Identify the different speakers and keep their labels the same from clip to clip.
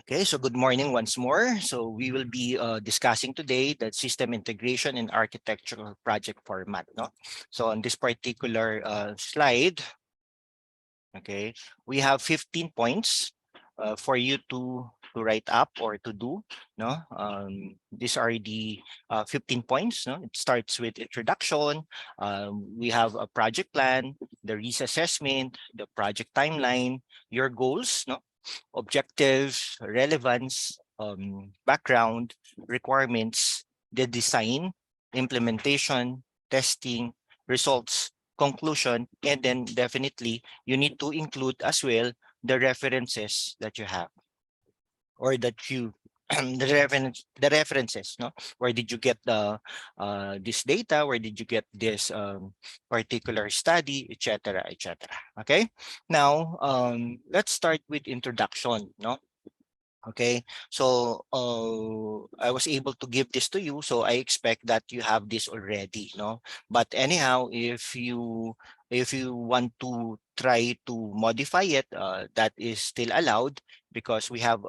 Speaker 1: Okay, so good morning once more. So we will be discussing today the system integration and architectural project format. No? So on this particular slide, okay, we have 15 points for you to write up or to do. No, these are the 15 points. No, it starts with introduction. We have a project plan, the risk assessment, the project timeline, your goals. No, objectives, relevance, background, requirements, the design, implementation, testing, results, conclusion, and then definitely you need to include as well the references that you have or that you the references. No, where did you get the this data, where did you get this particular study, etc., etc. Okay, now let's start with introduction. No, okay, so I was able to give this to you, so I expect that you have this already. No, but anyhow, if you want to try to modify it, that is still allowed because we have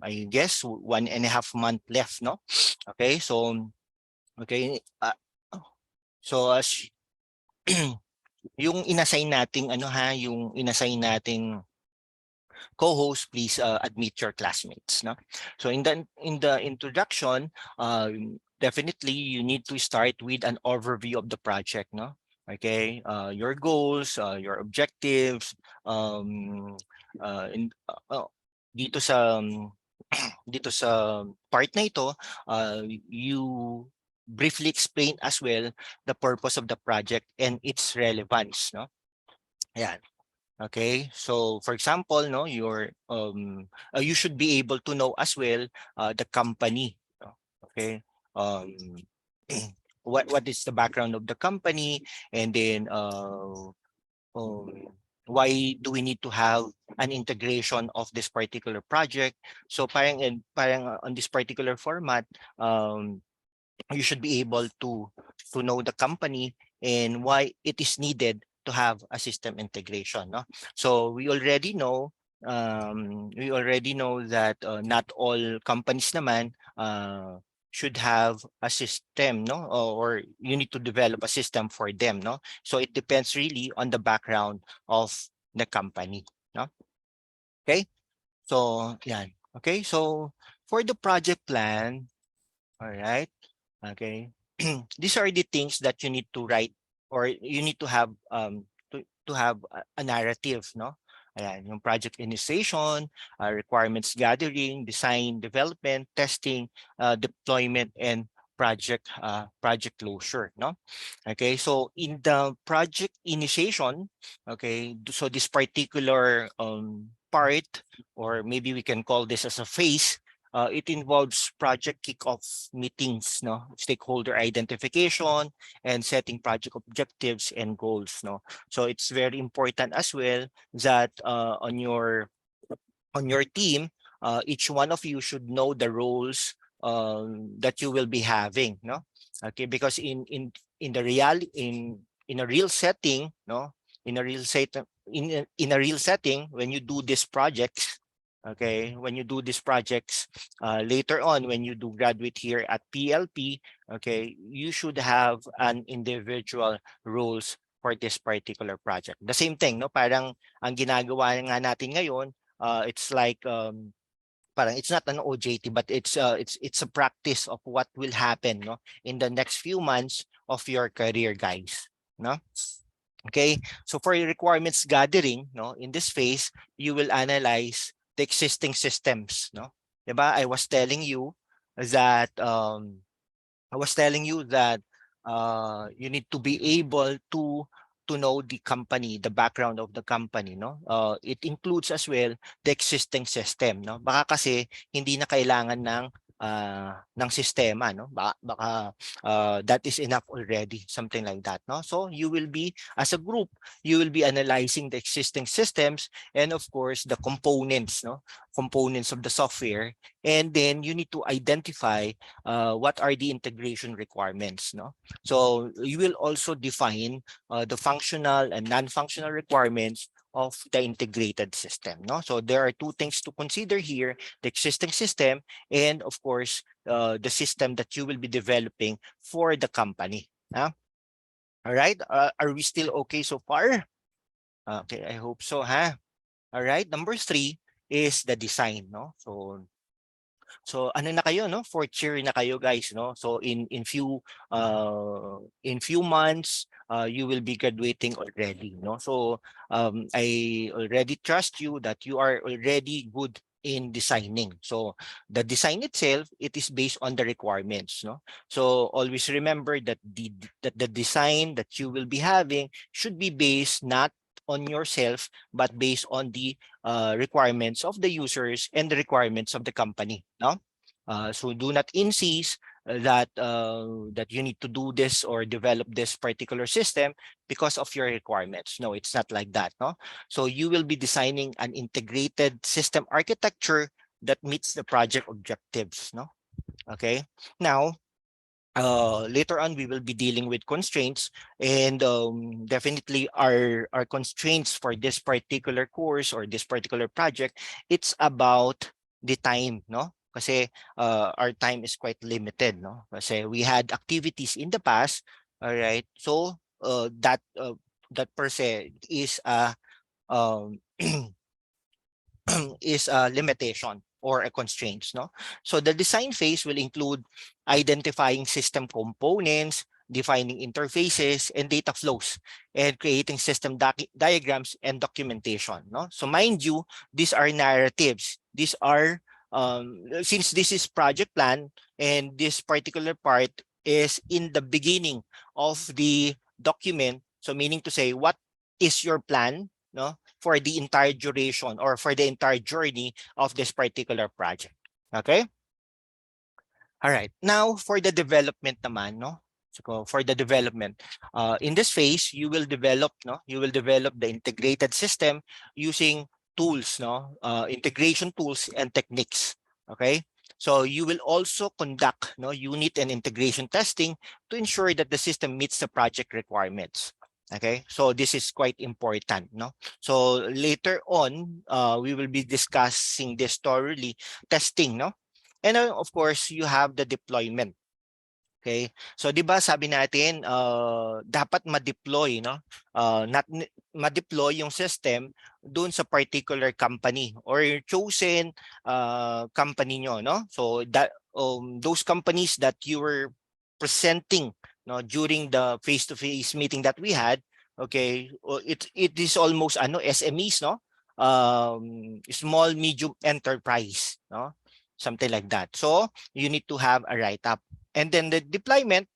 Speaker 1: I guess 1.5 months left. No, okay, so okay, so as yung inassign nating ano ha, yung inassign nating co-host, please admit your classmates. No, so in the introduction, definitely you need to start with an overview of the project. No, okay, your goals, your objectives. In dito sa dito sa part na ito, you briefly explain as well the purpose of the project and its relevance. No, ayan. Okay, so for example, no, you should be able to know as well the company. Okay, um, what is the background of the company, and then why do we need to have an integration of this particular project? So parang on this particular format, you should be able to know the company and why it is needed to have a system integration. No, so we already know that not all companies naman should have a system, no, or you need to develop a system for them. No, so it depends really on the background of the company. No, okay, so yan. Okay, so for the project plan, all right. Okay. These are the things that you need to write or you need to have to have a narrative, no? Ayan, yung project initiation, requirements gathering, design, development, testing, deployment, and project closure, no? Okay, so in the project initiation, okay, so this particular part, or maybe we can call this as a phase, it involves project kickoff meetings, no, stakeholder identification, and setting project objectives and goals. No, so it's very important as well that on your team, each one of you should know the roles that you will be having. No, okay, because in the real in a real setting, no, in a real set in a real setting, when you do this project, okay, when you do these projects later on, when you do graduate here at PLP, okay, you should have an individual roles for this particular project. The same thing, no, parang ang ginagawa nga natin ngayon, it's like parang it's not an OJT, but it's a practice of what will happen, no, in the next few months of your career, guys. No, okay, so for your requirements gathering, no, in this phase, you will analyze the existing systems. No, diba? I was telling you that you need to be able to know the company, the background of the company. No, it includes as well the existing system. No, baka kasi hindi na kailangan ng sistema. No, baka that is enough already, something like that. No, so you will be, as a group, you will be analyzing the existing systems and of course the components. No, components of the software, and then you need to identify what are the integration requirements. No, so you will also define the functional and non-functional requirements of the integrated system. No, so there are two things to consider here: the existing system, and of course, the system that you will be developing for the company. All right, are we still okay so far? Okay, I hope so, huh? All right, number three is the design. No, so ano na kayo, no? Fourth year na kayo, guys, no? So in few months, you will be graduating already, no? So I already trust you that you are already good in designing. So the design itself, it is based on the requirements, no? So always remember that the design that you will be having should be based not on yourself, but based on the requirements of the users and the requirements of the company. No, so do not insist that you need to do this or develop this particular system because of your requirements. No, it's not like that. No, so you will be designing an integrated system architecture that meets the project objectives. No, okay. Now, later on we will be dealing with constraints, and definitely our constraints for this particular course or this particular project, it's about the time, no, kasi our time is quite limited, no, kasi we had activities in the past. All right, so that per se is um is a limitation or a constraints, no? So the design phase will include identifying system components, defining interfaces and data flows, and creating system diagrams and documentation, no? So mind you, these are narratives. These are since this is project plan, and this particular part is in the beginning of the document, so meaning to say, what is your plan, no, for the entire duration or for the entire journey of this particular project. Okay? All right. Now for the development naman, no? So for the development, in this phase, you will develop, no? You will develop the integrated system using tools, no? Integration tools and techniques. Okay? So you will also conduct, no, unit and integration testing to ensure that the system meets the project requirements. Okay, so this is quite important, no? So later on, we will be discussing this thoroughly, testing, no? And of course, you have the deployment. Okay? So 'di ba sabi natin dapat ma-deploy, no? Ma-deploy yung system doon sa particular company or your chosen company nyo, no? So that those companies that you were presenting, no, during the face-to-face meeting that we had, okay? It is almost ano SMEs, no? Small medium enterprise, no? Something like that. So you need to have a write-up. And then the deployment,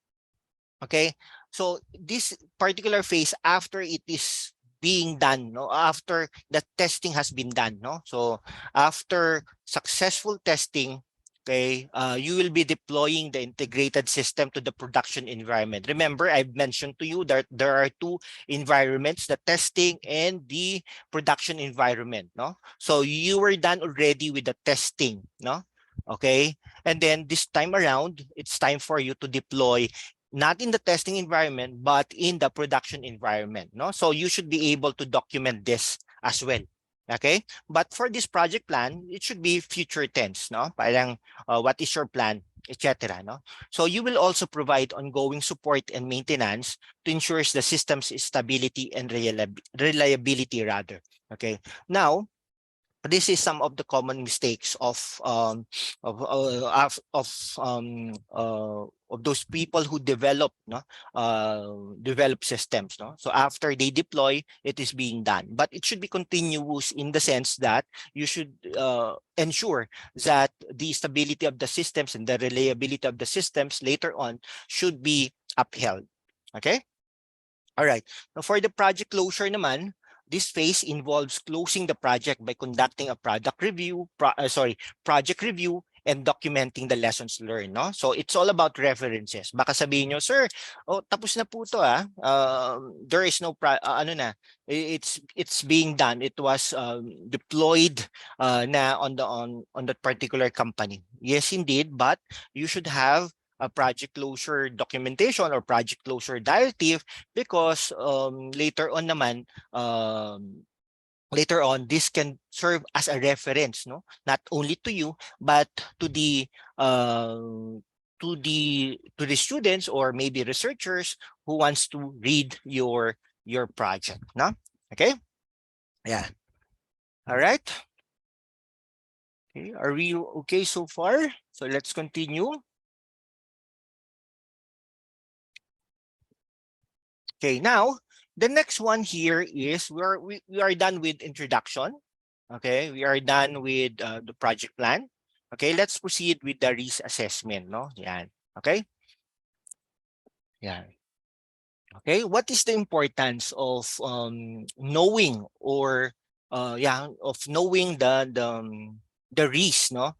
Speaker 1: okay? So this particular phase, after it is being done, no, after the testing has been done, no, so after successful testing, okay, you will be deploying the integrated system to the production environment. Remember, I've mentioned to you that there are two environments: the testing and the production environment, no. So you were done already with the testing, no, okay, and then this time around, it's time for you to deploy not in the testing environment, but in the production environment. No, so you should be able to document this as well. Okay, but for this project plan, it should be future tense. No, parang what is your plan, etc. No, so you will also provide ongoing support and maintenance to ensure the system's stability and reliability rather. Okay, now this is some of the common mistakes of those people who develop, no, develop systems, no. So after they deploy, it is being done, but it should be continuous in the sense that you should ensure that the stability of the systems and the reliability of the systems later on should be upheld. Okay. All right. Now for the project closure naman, this phase involves closing the project by conducting a project review and documenting the lessons learned, no? So it's all about references. Baka sabihin nyo, sir, oh, tapos na po to ah. There is no ano na, it's being done. It was deployed na on that particular company. Yes, indeed, but you should have a project closure documentation or project closure directive, because later on naman, later on, this can serve as a reference, no, not only to you but to the uh, to the students or maybe researchers who wants to read your project, no? Okay, yeah, all right. Okay, are we okay so far? So let's continue. Okay, now the next one here is we are done with introduction. Okay, we are done with the project plan. Okay, let's proceed with the risk assessment, no? Yan. Okay? Yeah. Okay, what is the importance of knowing or of knowing the risk, no?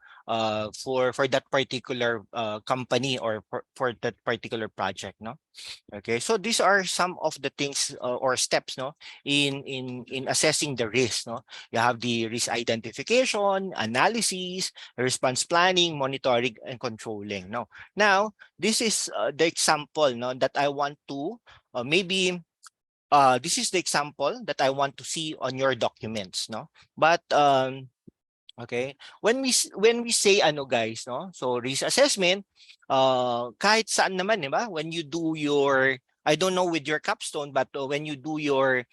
Speaker 1: For that particular company or for that particular project, no? Okay, so these are some of the things or steps, no, in assessing the risk, no. You have the risk identification, analysis, response planning, monitoring, and controlling. No, now this is the example, no, that I want to maybe this is the example that I want to see on your documents, no. But okay. When we say ano guys, no? So risk assessment, kahit saan naman, 'di ba? When you do your, I don't know with your capstone, but when you do your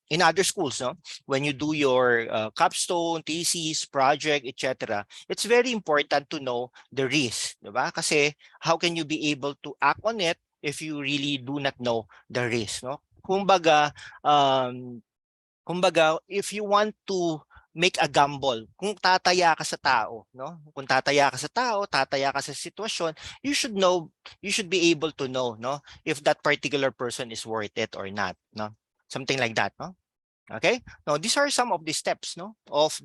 Speaker 1: in other schools, no? When you do your capstone, thesis, project, etc., it's very important to know the risk, 'di ba? Kasi how can you be able to act on it if you really do not know the risk, no? Um, kumbaga, if you want to make a gamble, kung tataya ka sa tao, no? Kung tataya ka sa tao, tataya ka sa sitwasyon, you should be able to know, no, if that particular person is worth it or not, no? Something like that, no? Okay? Now, these are some of the steps, no, of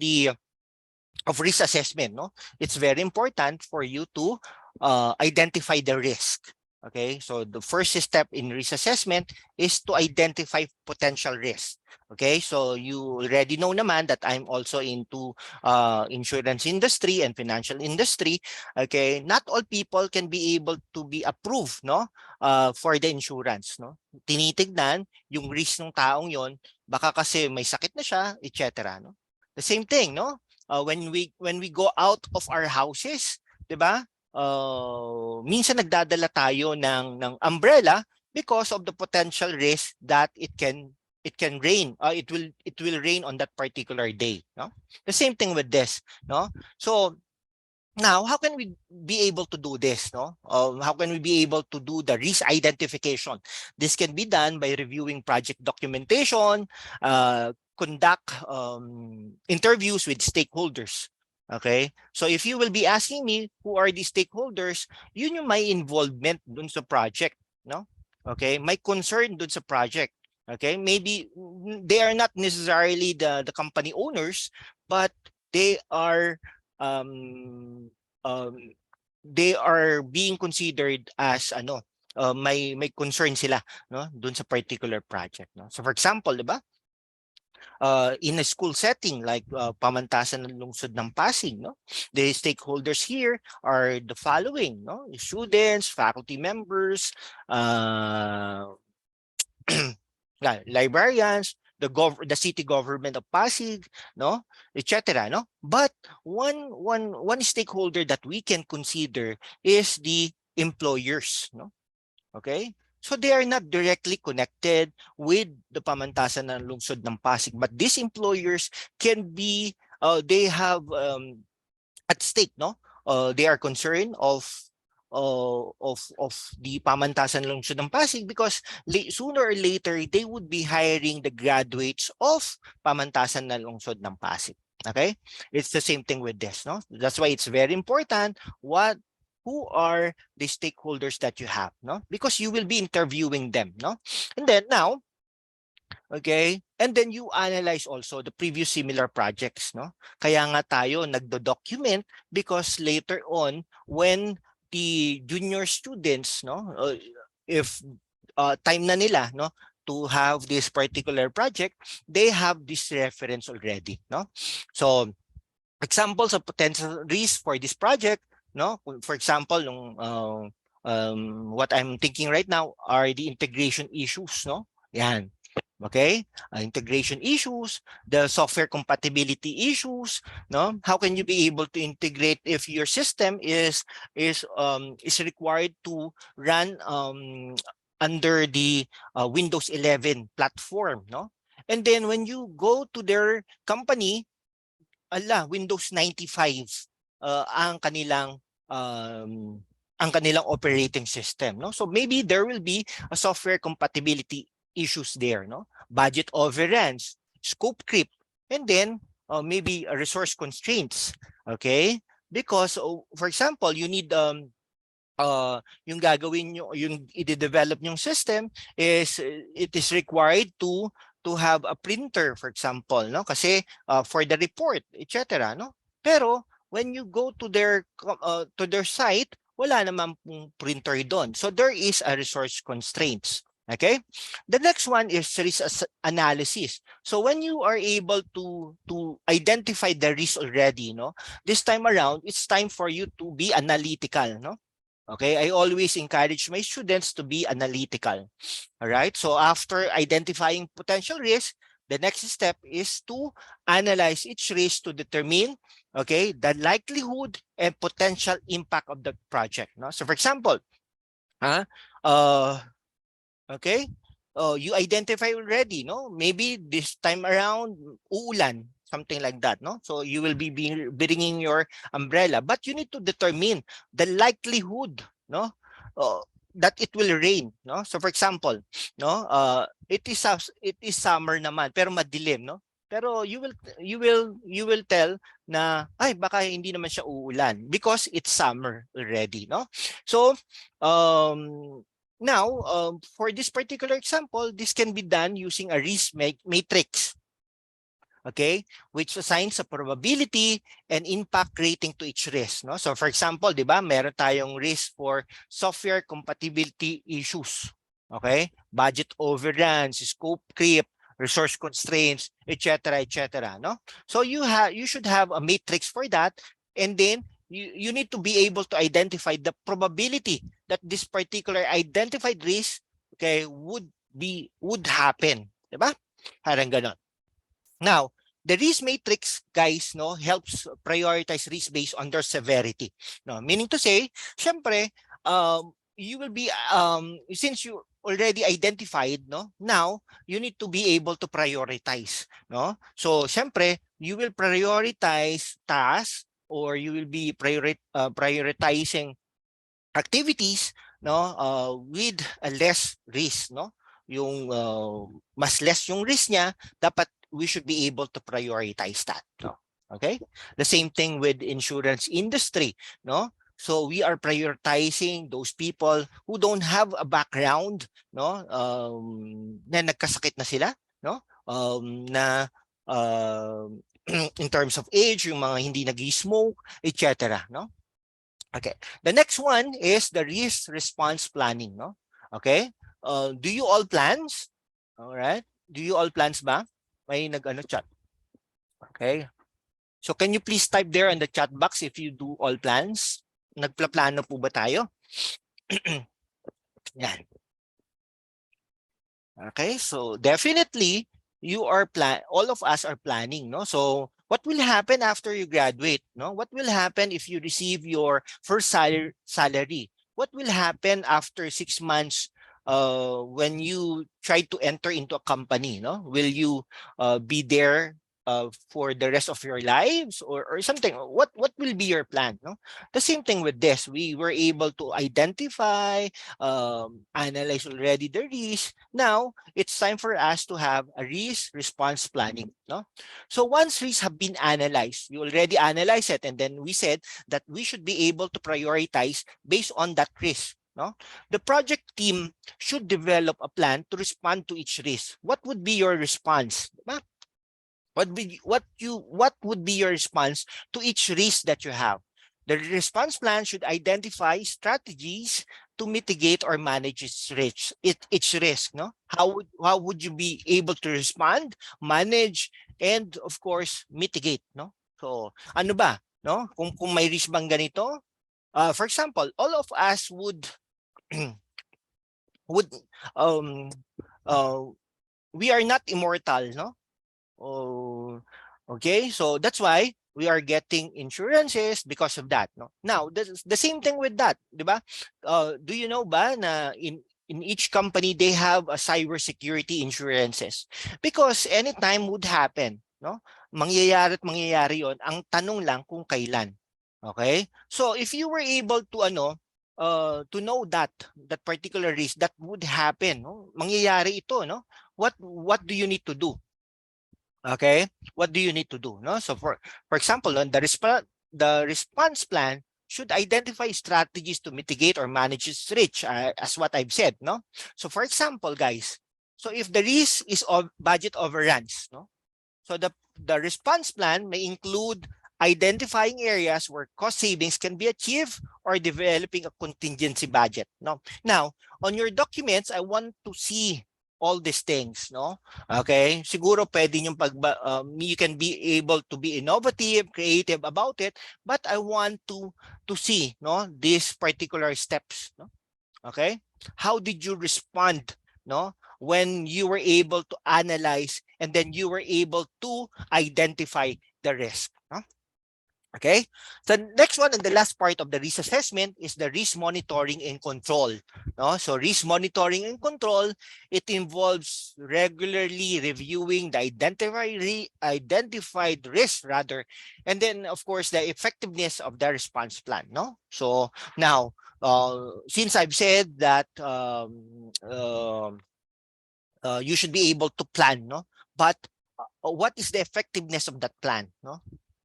Speaker 1: risk assessment, no? It's very important for you to identify the risk. Okay, so the first step in risk assessment is to identify potential risk. Okay, so you already know naman that I'm also into insurance industry and financial industry. Okay, not all people can be able to be approved, no, for the insurance, no. Tinitignan yung risk ng taong yon, baka kasi may sakit na siya, etc. No, the same thing, no. When we go out of our houses, 'di ba? Minsan nagdadala tayo ng umbrella because of the potential risk that it can rain. It will rain on that particular day, no? The same thing with this, no? So now, how can we be able to do this? No, how can we be able to do the risk identification? This can be done by reviewing project documentation, conduct interviews with stakeholders. Okay, so if you will be asking me who are the stakeholders, yun yung my involvement dun sa project, no? Okay, my concern dun sa project. Okay, maybe they are not necessarily the company owners, but they are um, um, they are being considered as ano, may concern sila, no, doon sa particular project, no. So for example, 'di ba, in a school setting like pamantasan ng lungsod ng Pasig, no, the stakeholders here are the following, no, students, faculty members, librarians, the city government of Pasig, no, etc. No, but one stakeholder that we can consider is the employers, no. Okay, so they are not directly connected with the pamantasan ng lungsod ng Pasig, but these employers can be they have at stake, no. They are concerned of the pamantasan lungsod ng Pasig because sooner or later they would be hiring the graduates of pamantasan ng lungsod ng Pasig. Okay, it's the same thing with this, no. That's why it's very important who are the stakeholders that you have, no, because you will be interviewing them, no. And then now, okay? And then you analyze also the previous similar projects, no? Kaya nga tayo nagdo-document because later on when the junior students, no, if time na nila, no, to have this particular project, they have this reference already, no? So examples of potential risk for this project, no? For example, what I'm thinking right now are the integration issues, no? Yan. Okay, integration issues, the software compatibility issues, no? How can you be able to integrate if your system is required to run under the Windows 11 platform, no? And then when you go to their company, Windows 95 um, ang kanilang operating system, no? So maybe there will be a software compatibility issues there, no? Budget overruns, scope creep, and then maybe resource constraints, okay? Because for example, you need yung gagawin nyo, yung i-develop yung system is it is required to have a printer, for example, no? Kasi for the report, etc., no? Pero when you go to their site, wala naman pong printer doon. So there is a resource constraints. Okay? The next one is risk analysis. So when you are able to identify the risk already, no? This time around, it's time for you to be analytical, no? Okay, I always encourage my students to be analytical. All right, so after identifying potential risk, the next step is to analyze each risk to determine, okay, the likelihood and potential impact of the project. No? So for example, uh, okay, you identify already, no? Maybe this time around, uulan, something like that, no? So you will be bringing your umbrella, but you need to determine the likelihood, no? That it will rain, no? So for example, no, it is summer naman, pero madilim, no? Pero you will tell na ay baka hindi naman siya uulan because it's summer already, no? So now, for this particular example, this can be done using a risk matrix, okay, which assigns a probability and impact rating to each risk. No? So for example, di ba, meron tayong risk for software compatibility issues, okay, budget overruns, scope creep, resource constraints, etc., etc. No? So you should have a matrix for that, and then you need to be able to identify the probability that this particular identified risk, okay, would happen, di ba? Parang ganon. Now, the risk matrix, guys, no, helps prioritize risk based on their severity. No, meaning to say, syempre, you will be since you already identified, no, now you need to be able to prioritize, no. So, syempre, you will prioritize tasks, or you will be prioritizing activities, no, with a less risk, no. Yung mas less yung risk niya, dapat we should be able to prioritize that, no. Okay, the same thing with insurance industry, no. So we are prioritizing those people who don't have a background, no, na nagkasakit na sila, no, na in terms of age, yung mga hindi nag-smoke, etc., no. Okay. The next one is the risk response planning, no? Okay? Do you all plans? All right? Do you all plans ba? May nag-ano chat. Okay. So can you please type there in the chat box if you do all plans? Nagplaplano po ba tayo? Yan. Okay, so definitely all of us are planning, no? So what will happen after you graduate, no? What will happen if you receive your first salary? What will happen after 6 months when you try to enter into a company, no? Will you be there for the rest of your lives, or something? What will be your plan, no? The same thing with this. We were able to identify, analyze already the risk. Now it's time for us to have a risk response planning, no? So once risks have been analyzed, we already analyzed it, and then we said that we should be able to prioritize based on that risk, no? The project team should develop a plan to respond to each risk. What would be your response, diba? What would be your response to each risk that you have? The response plan should identify strategies to mitigate or manage each risk, no? How would you be able to respond, manage, and of course mitigate, no? So ano ba, no? Kung may risk bang ganito, for example, all of us would would um uh we are not immortal, no? Oh, okay. So that's why we are getting insurances because of that. No. Now, the same thing with that, di ba? Do you know ba na in each company they have a cybersecurity insurances because anytime would happen, no? Mangyayari at mangyayari 'yon. Ang tanong lang kung kailan. Okay? So if you were able to to know that particular risk that would happen, no? Mangyayari ito, no? What do you need to do? Okay, what do you need to do? No, so for example, the response plan should identify strategies to mitigate or manage its risk, as what I've said. No, so for example, guys, so if the risk is of budget overruns, no, so the response plan may include identifying areas where cost savings can be achieved or developing a contingency budget. No, now on your documents, I want to see all these things, no? Okay, siguro pwede yung you can be able to be innovative, creative about it, but I want to see, no, these particular steps, no? Okay? How did you respond, no, when you were able to analyze and then you were able to identify the risk, no? Okay, the next one and the last part of the risk assessment is the risk monitoring and control. No? So risk monitoring and control, it involves regularly reviewing the identified risk rather, and then of course the effectiveness of the response plan. No, so now since I've said that you should be able to plan, no, but what is the effectiveness of that plan, no?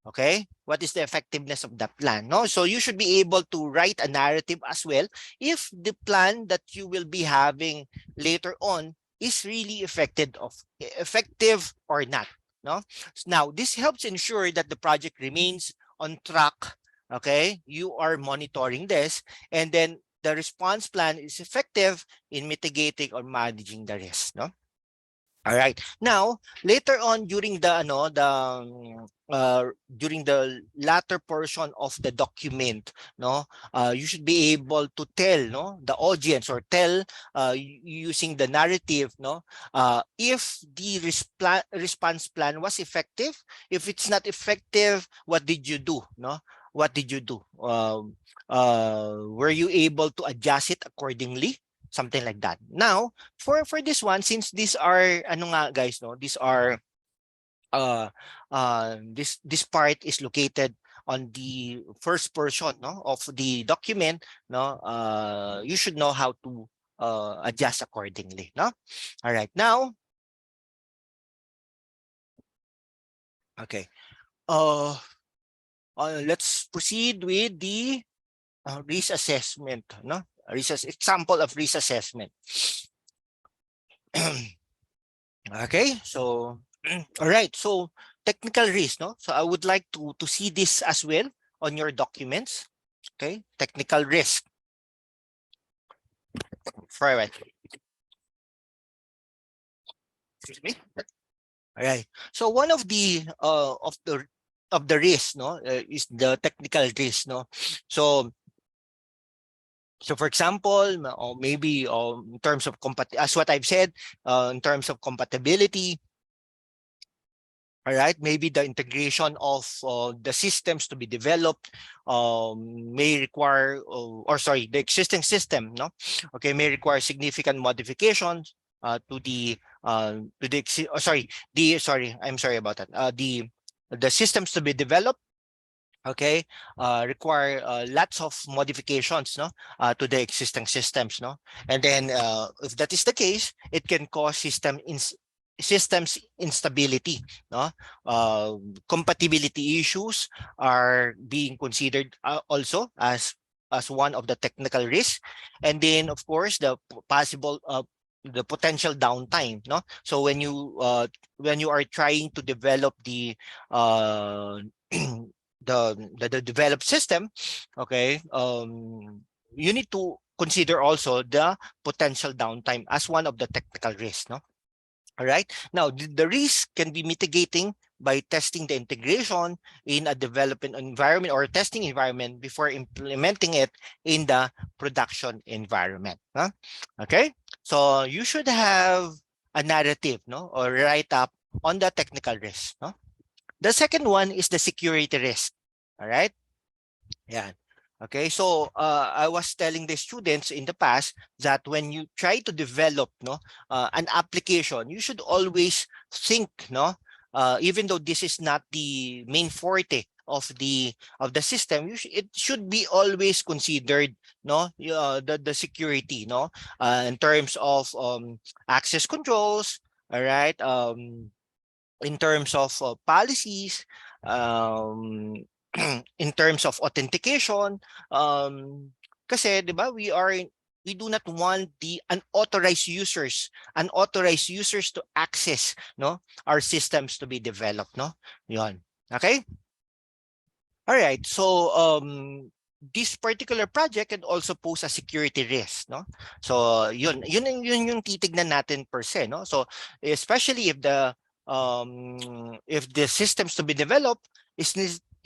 Speaker 1: Okay, what is the effectiveness of that plan? No, so you should be able to write a narrative as well if the plan that you will be having later on is really effective or not. No, now this helps ensure that the project remains on track. Okay, you are monitoring this, and then the response plan is effective in mitigating or managing the risk. No. All right. Now, later on during the during the latter portion of the document, no, you should be able to tell, no, the audience or tell using the narrative, no, if the response plan was effective. If it's not effective, what did you do, no? What did you do? Were you able to adjust it accordingly? Something like that. Now, for this one, since these are ano nga guys, no, these are this part is located on the first portion, no, of the document, no, you should know how to adjust accordingly, no. All right, now okay, let's proceed with the risk assessment, no, example of risk assessment. Okay, so all right, so technical risk, no? So I would like to see this as well on your documents. Okay, technical risk. All right. Excuse me. All right. So one of the risk, no, is the technical risk, no. So for example, or maybe in terms of as what I've said, in terms of compatibility. All right, maybe the integration of the systems to be developed may require, or sorry, the existing system, no, okay, may require significant modifications I'm sorry about that. The systems to be developed, okay, require lots of modifications, no, to the existing systems, no, and then if that is the case, it can cause systems instability, no. Compatibility issues are being considered also as one of the technical risks, and then of course the potential downtime, no. So when you are trying to develop the developed system, okay, you need to consider also the potential downtime as one of the technical risks, no. All right. Now, the risk can be mitigating by testing the integration in a development environment or testing environment before implementing it in the production environment. Huh? Okay. So you should have a narrative, no, or write up on the technical risk, no. The second one is the security risk. All right. Yeah. Okay, so I was telling the students in the past that when you try to develop, no, an application, you should always think, no, even though this is not the main forte of the system, it should be always considered, no, the security, no, in terms of access controls, all right, in terms of policies, um, in terms of authentication, kasi 'di ba we do not want the unauthorized users to access, no, our systems to be developed, no, yon. Okay. All right. So this particular project can also pose a security risk, no? So yun yung titignan natin per se, no? So especially if the systems to be developed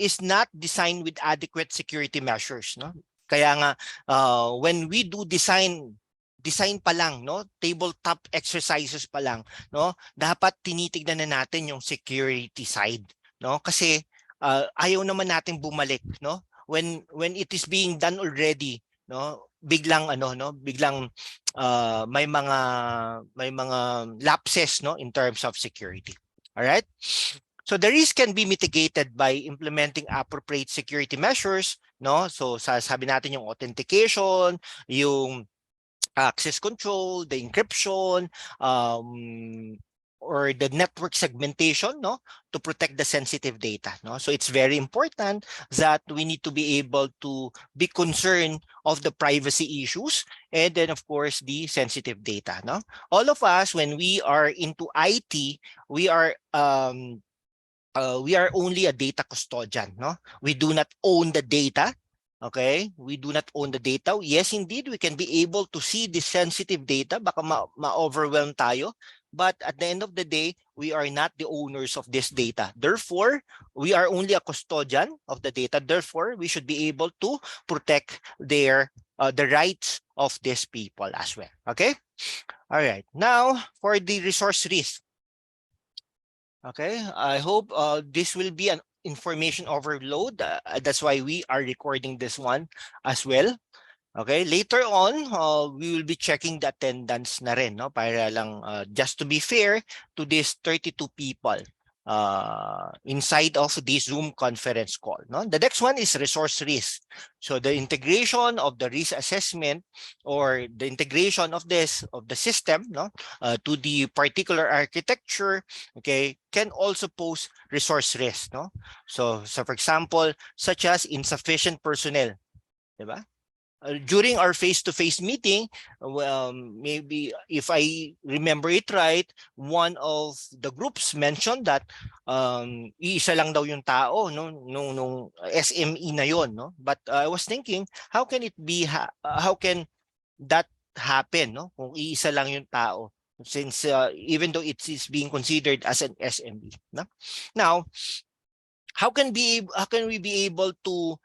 Speaker 1: is not designed with adequate security measures, no? Kaya nga when we do design pa lang, no, tabletop exercises pa lang, no, dapat tinitignan na natin yung security side, no, kasi ayaw naman nating bumalik, no, when it is being done already, no, biglang ano, no, biglang may mga lapses, no, in terms of security. All right. So the risk can be mitigated by implementing appropriate security measures, no? So sabi natin yung authentication, yung access control, the encryption, or the network segmentation, no, to protect the sensitive data, no. So it's very important that we need to be able to be concerned of the privacy issues, and then of course the sensitive data, no. All of us, when we are into IT, we are only a data custodian, no. We do not own the data. Okay, we do not own the data. Yes, indeed, we can be able to see the sensitive data. Baka ma-overwhelm tayo. But at the end of the day, we are not the owners of this data. Therefore, we are only a custodian of the data. Therefore, we should be able to protect the rights of these people as well. Okay. All right. Now, for the resource risk. Okay, I hope this will be an information overload. That's why we are recording this one as well. Okay, later on, we will be checking the attendance na rin, no? Para lang, just to be fair to these 32 people inside of this Zoom conference call, no? The next one is resource risk. So the integration of the risk assessment, or the integration of the system, no, to the particular architecture, okay, can also pose resource risk, no? So for example, such as insufficient personnel, diba? During our face-to-face meeting, maybe if I remember it right, one of the groups mentioned that iisa lang daw yung tao, no, nung SME na yon, no. But I was thinking, how can it be, how can that happen, no, kung iisa lang yung tao, since even though it is being considered as an SME, no? Now, how can we be able to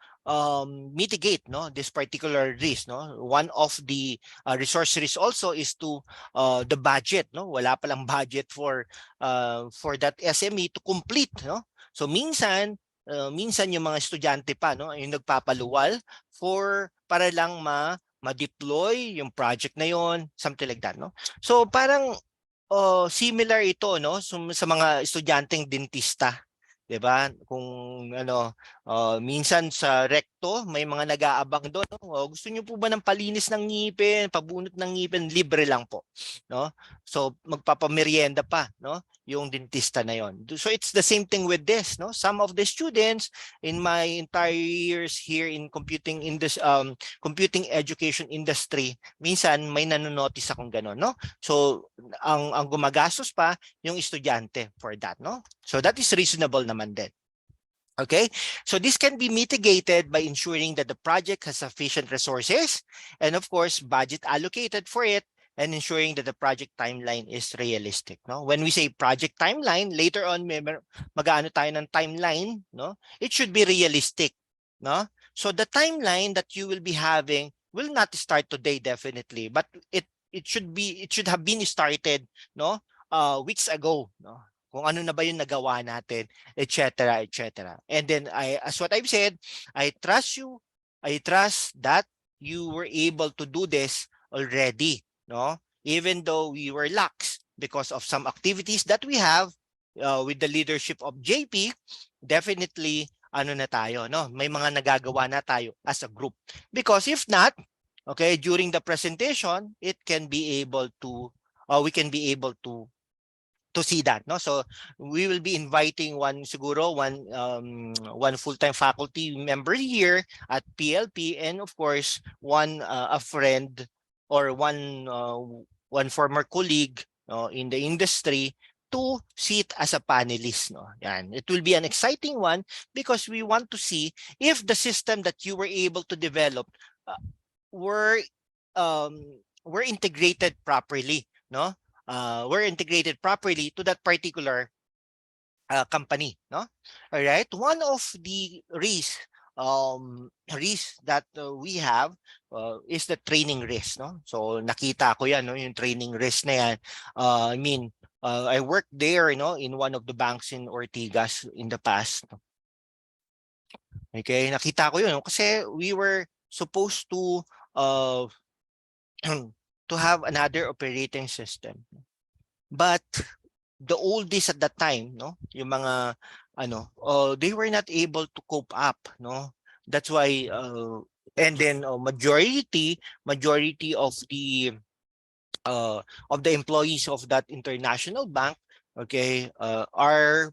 Speaker 1: mitigate, no, this particular risk, no? One of the resource risk also is to the budget, no. Wala palang budget for that SME to complete, no. So minsan yung mga estudyante pa, no, yung nagpapaluwal para lang ma-deploy yung project na yon, something like that, no. So parang similar ito, no, sa mga estudyanteng dentista. 'Di ba? Kung ano, minsan sa recto may mga nag-aabang doon, no? Gusto niyo po ba ng palinis ng ngipin, pabunot ng ngipin, libre lang po, no? So magpapamerienda pa, no, yung dentista na yon. So it's the same thing with this, no? Some of the students in my entire years here in computing computing education industry, minsan may nanonotice akong gano'n, no? So ang gumagastos pa yung estudyante for that, no? So that is reasonable naman din. Okay, so this can be mitigated by ensuring that the project has sufficient resources and of course budget allocated for it, and ensuring that the project timeline is realistic, no? When we say project timeline, later on mag-aano tayo ng timeline, no? It should be realistic, no? So the timeline that you will be having will not start today definitely, but it should have been started, no?
Speaker 2: weeks ago, no? Kung ano na ba yung nagawa natin, etc., etc. And then as what I've said, I trust you. I trust that you were able to do this already, no? Even though we were lax because of some activities that we have with the leadership of JP, definitely ano na tayo, no? May mga nagagawa na tayo as a group. Because if not, okay, during the presentation, it can be able to we can be able to see that, no? So we will be inviting one full-time faculty member here at PLP, and of course one a friend or one former colleague in the industry to sit as a panelist, no? Yan, it will be an exciting one because we want to see if the system that you were able to develop uh, were were integrated properly, no? Were integrated properly to that particular company, no? All right. One of the risks that we have is the training risk, no? So nakita ko yan, no, yung training risk na yan. I mean, I worked there, you know, in one of the banks in Ortigas in the past. Okay, nakita ko yun, no? Kasi we were supposed to uh, to have another operating system. But the oldies at that time, no, yung mga they were not able to cope up, no. That's why and then majority of the employees of that international bank, okay, are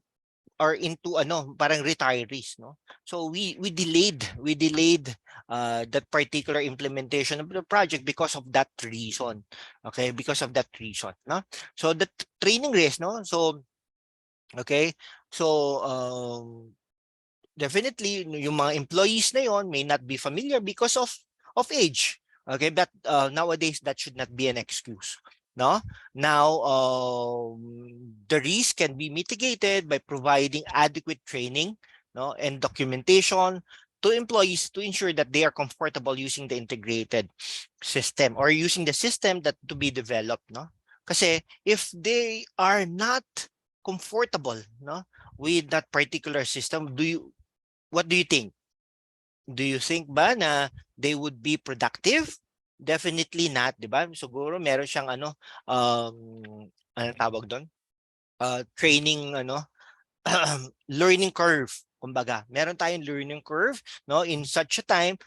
Speaker 2: into parang retirees, no. So we delayed that particular implementation of the project because of that reason. Okay, because of that reason, no. So the training risk, no. So okay, so definitely yung mga employees na yon may not be familiar because of age. Okay, but nowadays that should not be an excuse, no. Now the risk can be mitigated by providing adequate training, no, and documentation to employees to ensure that they are comfortable using the integrated system or using the system that to be developed, no. Kasi if they are not comfortable, no, with that particular system, what do you think? Do you think ba na they would be productive? Definitely not, di ba? Siguro meron siyang ano tawag doon? Training learning curve. Kumbaga, meron tayong learning curve, no? In such a time,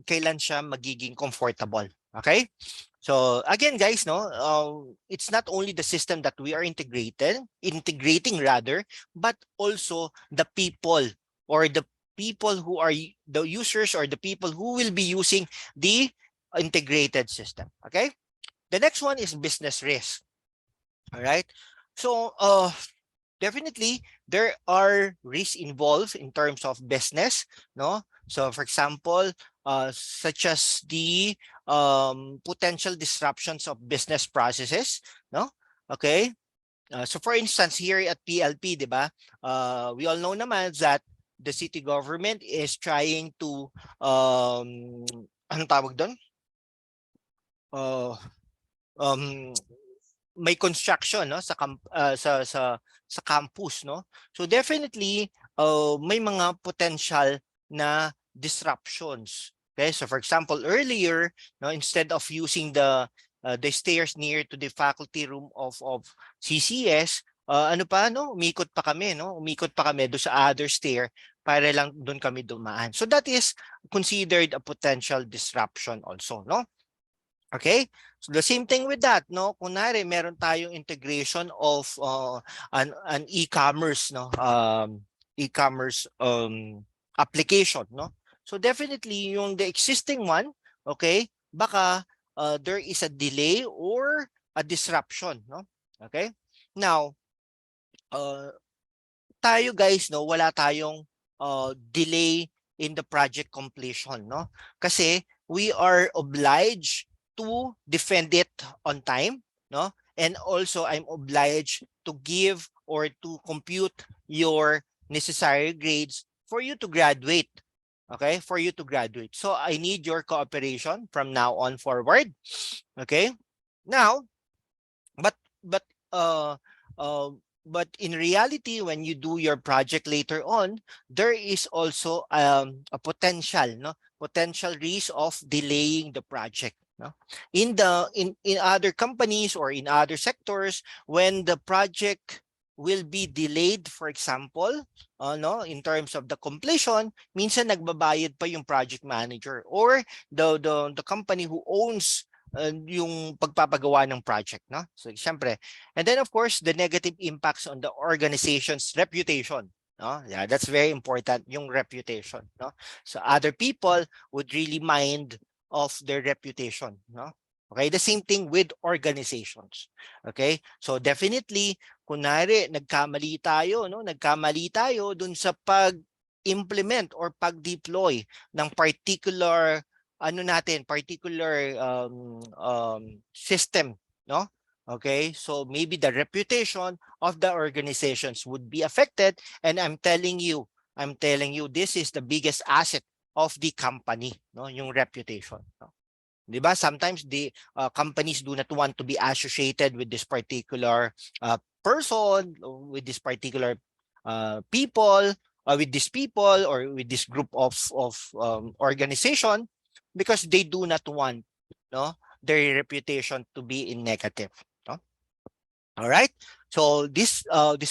Speaker 2: kailan siya magiging comfortable. Okay? So again, guys, no, it's not only the system that we are integrating rather, but also the people or the people who are the users or the people who will be using the integrated system. Okay. The next one is business risk. All right. So definitely there are risks involved in terms of business, no. So for example, such as the potential disruptions of business processes, no. Okay, so for instance here at PLP, di ba, we all know naman that the city government is trying to anong tawag doon, uh, um, may construction, no, sa campus, no. So definitely may mga potential na disruptions. Okay, so for example earlier, no, instead of using the stairs near to the faculty room of CCS, ano pa, no, umikot pa kami do sa other stair para lang doon kami dumaan. So that is considered a potential disruption also, no. Okay? So the same thing with that, no? Kunwari, meron tayong integration of an e-commerce, no? E-commerce application, no? So definitely yung the existing one, okay? Baka there is a delay or a disruption, no? Okay? Now, uh, tayo guys, no, wala tayong delay in the project completion, no? Kasi we are obliged to defend it on time, no? And also I'm obliged to give or to compute your necessary grades for you to graduate. Okay? For you to graduate. So I need your cooperation from now on forward. Okay? Now, but but in reality, when you do your project later on, there is also a potential, no, potential risk of delaying the project. No? In other companies or in other sectors, when the project will be delayed, for example, no, in terms of the completion, minsan nagbabayad pa yung project manager or the company who owns yung pagpapagawa ng project, no? So syempre, and then of course the negative impacts on the organization's reputation, no? Yeah, that's very important, yung reputation, no? So other people would really mind of their reputation, no? Okay, the same thing with organizations. Okay? So definitely, kunwari nagkamali tayo, no? Nagkamali tayo dun sa pag-implement or pag-deploy ng particular particular system, no? Okay, so maybe the reputation of the organizations would be affected, and I'm telling you, this is the biggest asset of the company, no? Yung reputation, no? Diba? Sometimes the companies do not want to be associated with this particular person, with this particular people, with these people, or with this group of organization, because they do not want, no, their reputation to be in negative. No? All right. So this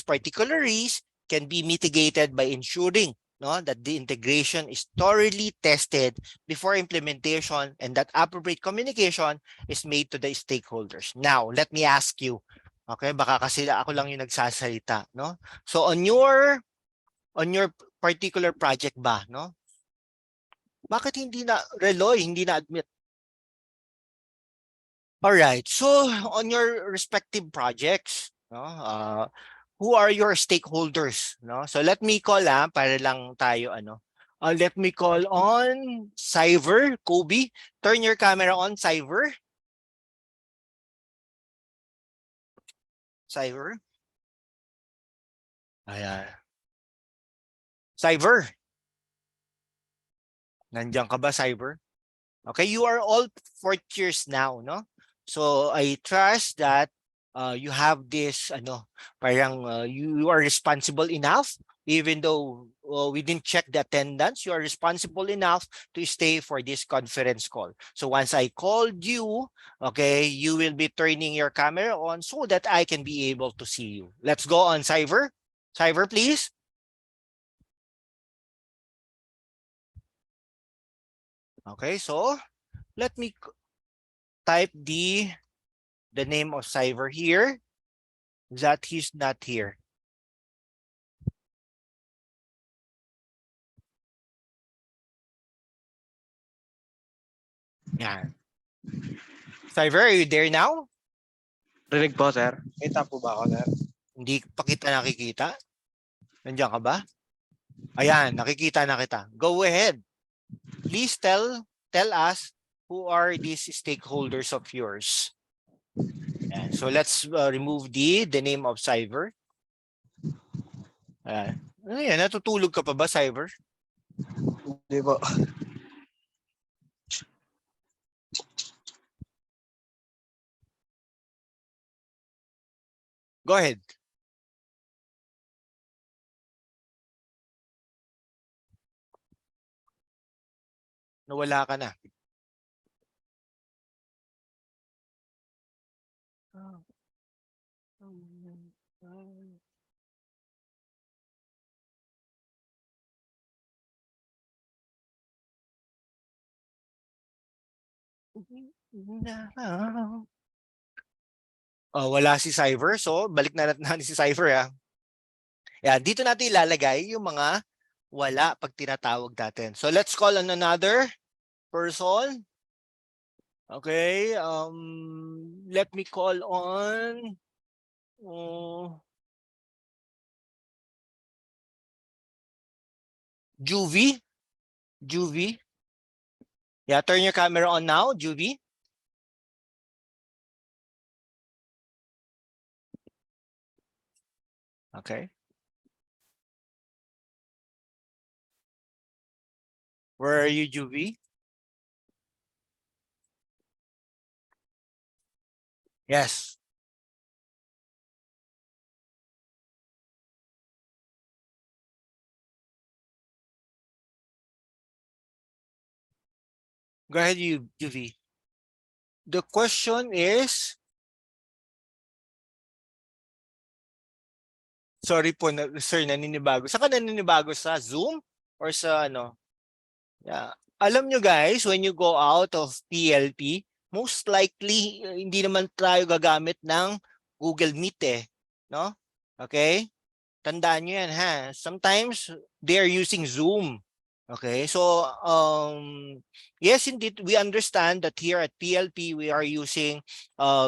Speaker 2: particular risk can be mitigated by ensuring, no, that the integration is thoroughly tested before implementation and that appropriate communication is made to the stakeholders. Now, let me ask you, okay, baka kasi ako lang yung nagsasalita, no? So on your particular project ba, no? Bakit hindi na Reloy, hindi na admit? All right. So on your respective projects, no, who are your stakeholders, no? So let me call para lang tayo let me call on Cyber, Kobe. Turn your camera on, Cyber. Cyber. Ayan. Cyber. Nandiyan ka ba, Cyber? Okay, you are all fourth years now, no? So I trust that you have this parang you are responsible enough, even though we didn't check the attendance, you are responsible enough to stay for this conference call. So once I called you, okay, you will be turning your camera on so that I can be able to see you. Let's go on, Cyber. Cyber, please. Okay, so let me type the name of Cyber here, that he's not here. Yeah. Cyber, are you there now?
Speaker 3: Rinig po, sir. Kita po ba ako, sir?
Speaker 2: Hindi pa kita nakikita. Nandiyan ka ba? Ayan, nakikita na kita. Go ahead. Please tell us who are these stakeholders of yours. Ayan. So let's remove the name of Cyber. Ayan. Ano yan? Natutulog ka pa ba, Cyber?
Speaker 3: Hindi po.
Speaker 2: Go ahead. Nawala ka na. Wala si Cyber. So, balik na natin si Cyber. Yan, dito natin ilalagay yung mga wala pag tinatawag natin. So, let's call on another person. Okay. Let me call on Juvie. Juvie. Yeah, turn your camera on now, Juvie. Okay. Where are you, Juvie? Yes. Go ahead, UV. The question is, sorry po, sir, naninibago. Saan ka naninibago? Sa Zoom or sa ano? Yeah. Alam nyo guys, when you go out of PLP, most likely, hindi naman tayo gagamit ng Google Meet no? Okay? Tandaan nyo yan ha. Sometimes, they are using Zoom. Okay, so yes, indeed, we understand that here at PLP we are using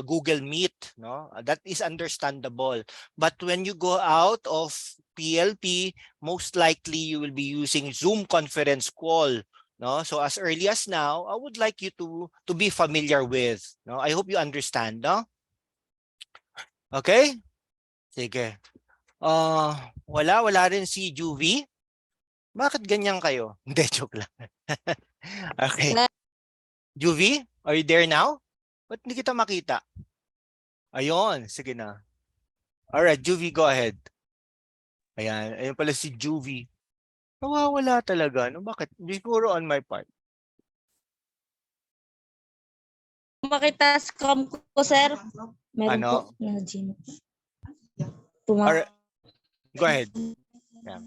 Speaker 2: Google Meet, no? That is understandable. But when you go out of PLP, most likely you will be using Zoom conference call, no? So as early as now, I would like you to be familiar with, no? I hope you understand, no? Okay? Sige. Wala rin si Juvie. Bakit ganyan kayo? Hindi, joke lang. Okay. Juvie, are you there now? Ba't hindi kita makita? Ayun, sige na. Alright, Juvie, go ahead. Ayan, ayun pala si Juvie. Nawawala talaga. No? Bakit? Siguro on my part.
Speaker 4: Makita scam ko, sir. Meron
Speaker 2: Ano?
Speaker 4: po na Gino.
Speaker 2: Alright, go ahead. Yeah.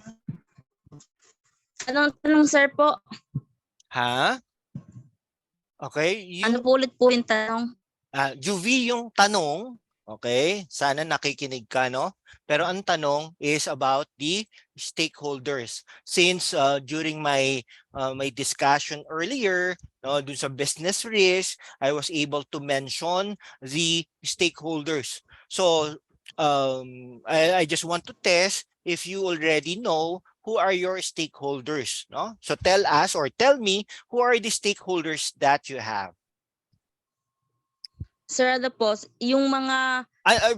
Speaker 4: Anong tanong, sir po?
Speaker 2: Ha? Okay,
Speaker 4: Ano po ulit po yung tanong?
Speaker 2: Juvie, yung tanong, okay, sana nakikinig ka, no? Pero ang tanong is about the stakeholders. Since during my discussion earlier, no, dun sa business risk, I was able to mention the stakeholders. So I just want to test if you already know who are your stakeholders, no? So tell us or tell me who are the stakeholders that you have.
Speaker 4: Sir, ano po, yung mga...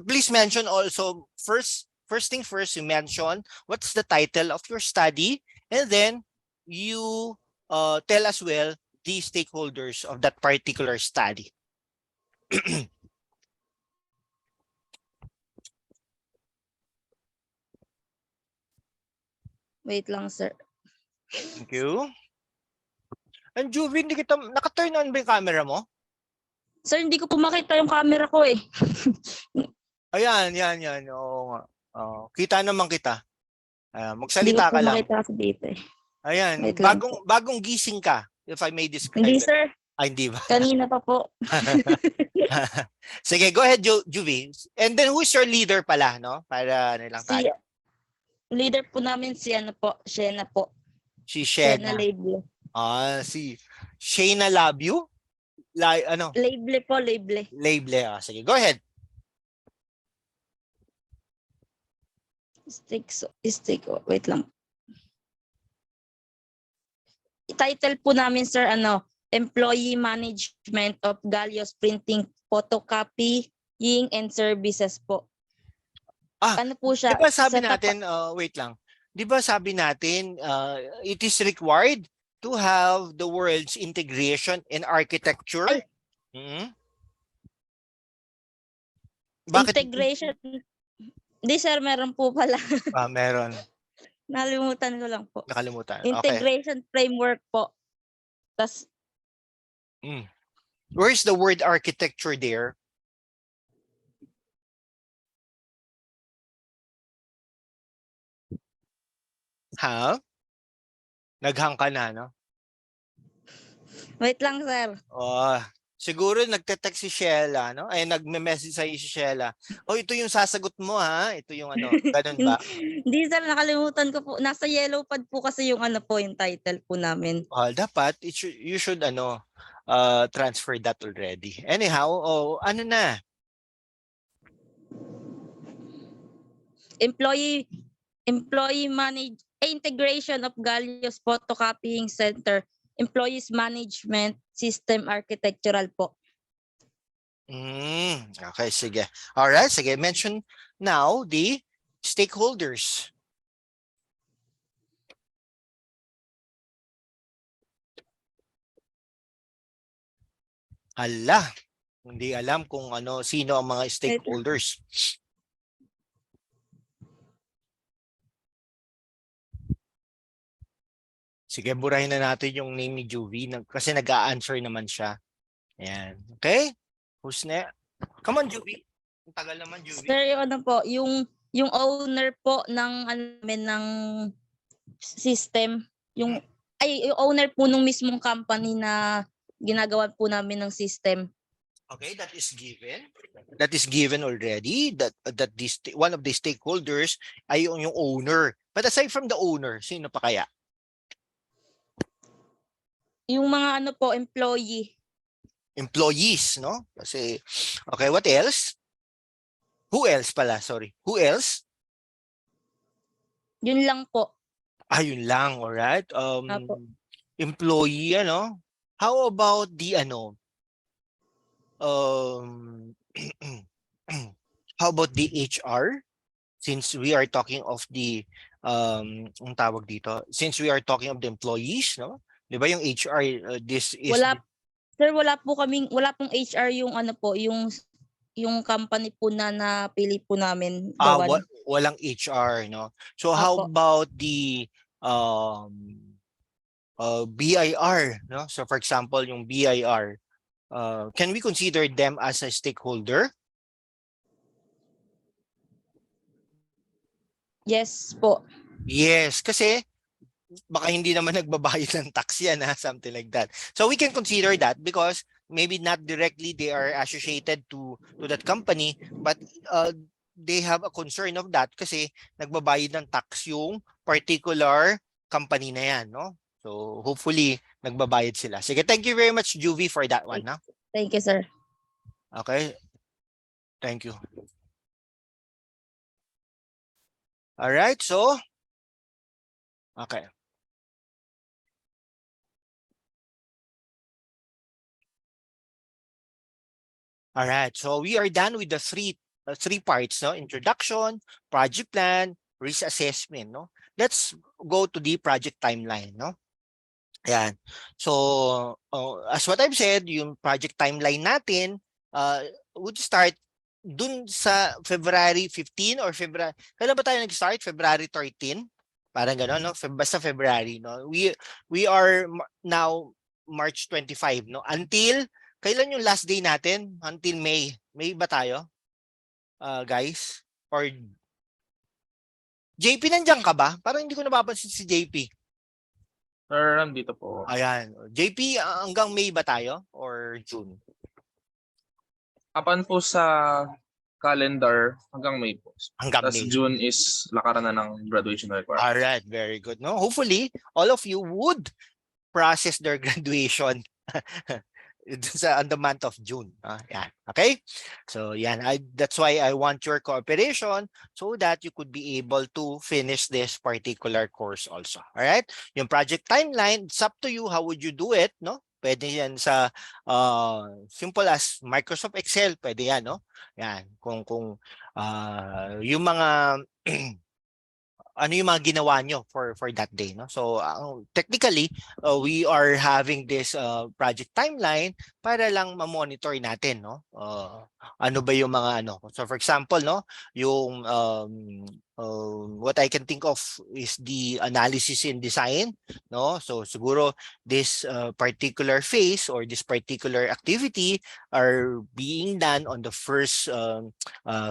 Speaker 2: Please mention also, first thing first, you mention what's the title of your study, and then you tell as well the stakeholders of that particular study.
Speaker 4: Wait lang, sir.
Speaker 2: Thank you. And Juvie, hindi kita, naka-turn on ba yung camera mo?
Speaker 4: Sir, hindi ko po makita yung camera ko eh.
Speaker 2: Ayan, yan. Oo nga. Kita naman kita.
Speaker 4: Hindi ko
Speaker 2: Magsalita
Speaker 4: po
Speaker 2: ka lang.
Speaker 4: makita kasi dito eh.
Speaker 2: Ayan,
Speaker 4: Wait lang po.
Speaker 2: bagong gising ka, if I may describe
Speaker 4: Hindi,
Speaker 2: it.
Speaker 4: sir.
Speaker 2: Hindi ba?
Speaker 4: Kanina pa po.
Speaker 2: Sige, go ahead, Juvie. And then who's your leader pala, no? Para nilang
Speaker 4: Si
Speaker 2: tayo.
Speaker 4: leader po namin si ano po, Shena po.
Speaker 2: Si
Speaker 4: Shena
Speaker 2: Shena.
Speaker 4: Label.
Speaker 2: Si Shayna Labio? Ano?
Speaker 4: Label po, label.
Speaker 2: Label. Sige, go ahead.
Speaker 4: Wait lang. Title po namin, sir, Employee Management of Galios Printing, Photocopying and Services po. Ano po siya?
Speaker 2: Di ba sabi natin, wait lang. Di ba sabi natin, it is required to have the words integration and architecture? Bakit?
Speaker 4: Integration. Di, sir, meron po pala.
Speaker 2: Meron.
Speaker 4: Nalimutan ko lang po.
Speaker 2: Nakalimutan.
Speaker 4: Integration framework po. Tas,
Speaker 2: where's the word architecture there? Ha? Naghang ka na, no?
Speaker 4: wait lang, sir.
Speaker 2: Siguro nagte-text si Sheila, no? Ay, nagme-message sa si Sheila. Ito yung sasagot mo, ha? Ito yung ano, ganun ba?
Speaker 4: Hindi, sir, nakalimutan ko po. Nasa yellow pad po kasi yung yung title po namin.
Speaker 2: Dapat, you should, transfer that already. Anyhow, ano na?
Speaker 4: Employee integration of Galios Photocopying Center, Employees Management System Architectural po.
Speaker 2: Okay, sige. Alright, sige. Mention now the stakeholders. Hala, hindi alam kung sino ang mga stakeholders. Sige, burahin na natin yung name ni Juvie kasi nag-a-answer naman siya. Ayan. Okay? Who's next? Come on, Juvie. Ang tagal naman, Juvie.
Speaker 4: Sir, yung ano po, yung owner po ng ano namin, ng system, yung owner po nung mismong company na ginagawa po namin ng system.
Speaker 2: Okay, that is given. That is given already. That this one of the stakeholders ay yung owner. But aside from the owner, sino pa kaya?
Speaker 4: Yung mga ano po, employee.
Speaker 2: Employees, no? Kasi, okay, what else? Who else pala? Sorry. Who else?
Speaker 4: Yun lang po.
Speaker 2: Yun lang, alright.
Speaker 4: Apo.
Speaker 2: Employee, ano? How about the, ano? How about the HR? Since we are talking of the, ang tawag dito, since we are talking of the employees, no? Di ba yung HR, this is...
Speaker 4: Sir, wala pong HR yung ano po, yung company po na napili po namin gawan.
Speaker 2: Walang HR, no? So how
Speaker 4: Apo.
Speaker 2: about the BIR, no? So for example, yung BIR, can we consider them as a stakeholder?
Speaker 4: Yes po.
Speaker 2: Yes, kasi baka hindi naman nagbabayad ng tax yan, something like that. So we can consider that because maybe not directly they are associated to that company, but they have a concern of that kasi nagbabayad ng tax yung particular company na yan, no? So hopefully nagbabayad sila. Sige, thank you very much, Juvie, for that one, no?
Speaker 4: Thank you, sir.
Speaker 2: Okay. Thank you. All right, so okay. All right, so we are done with the three parts, no? Introduction, project plan, risk assessment, no? Let's go to the project timeline, no? Ayan. So, as what I've said, yung project timeline natin would start dun sa February 15 or February. Kailan ba tayo nag-start? February 13? Parang gano'n, no? Basta February, no? We are now March 25, no? Until kailan yung last day natin? Until May. May ba tayo? Guys? Or JP, nandiyan ka ba? Parang hindi ko napapansin si JP.
Speaker 5: Sir, nandito po.
Speaker 2: Ayan. JP, hanggang May ba tayo? Or June?
Speaker 5: Apan po sa calendar, hanggang May po.
Speaker 2: Hanggang
Speaker 5: Tapos
Speaker 2: May.
Speaker 5: June is lakaran na ng graduation requirement.
Speaker 2: All right, very good. No, hopefully all of you would process their graduation on the month of June. Yeah. Okay. So that's why I want your cooperation so that you could be able to finish this particular course also. All right. Yung project timeline, it's up to you. How would you do it? No? Pwede yan sa simple as Microsoft Excel. Pwede yan, no? Yan. Kung yung mga ano yung mga ginawa nyo for that day, no? So technically we are having this project timeline para lang ma-monitor natin, no? Ano ba yung mga ano? So for example, no, yung what I can think of is the analysis and design, no? So siguro this particular phase or this particular activity are being done on the first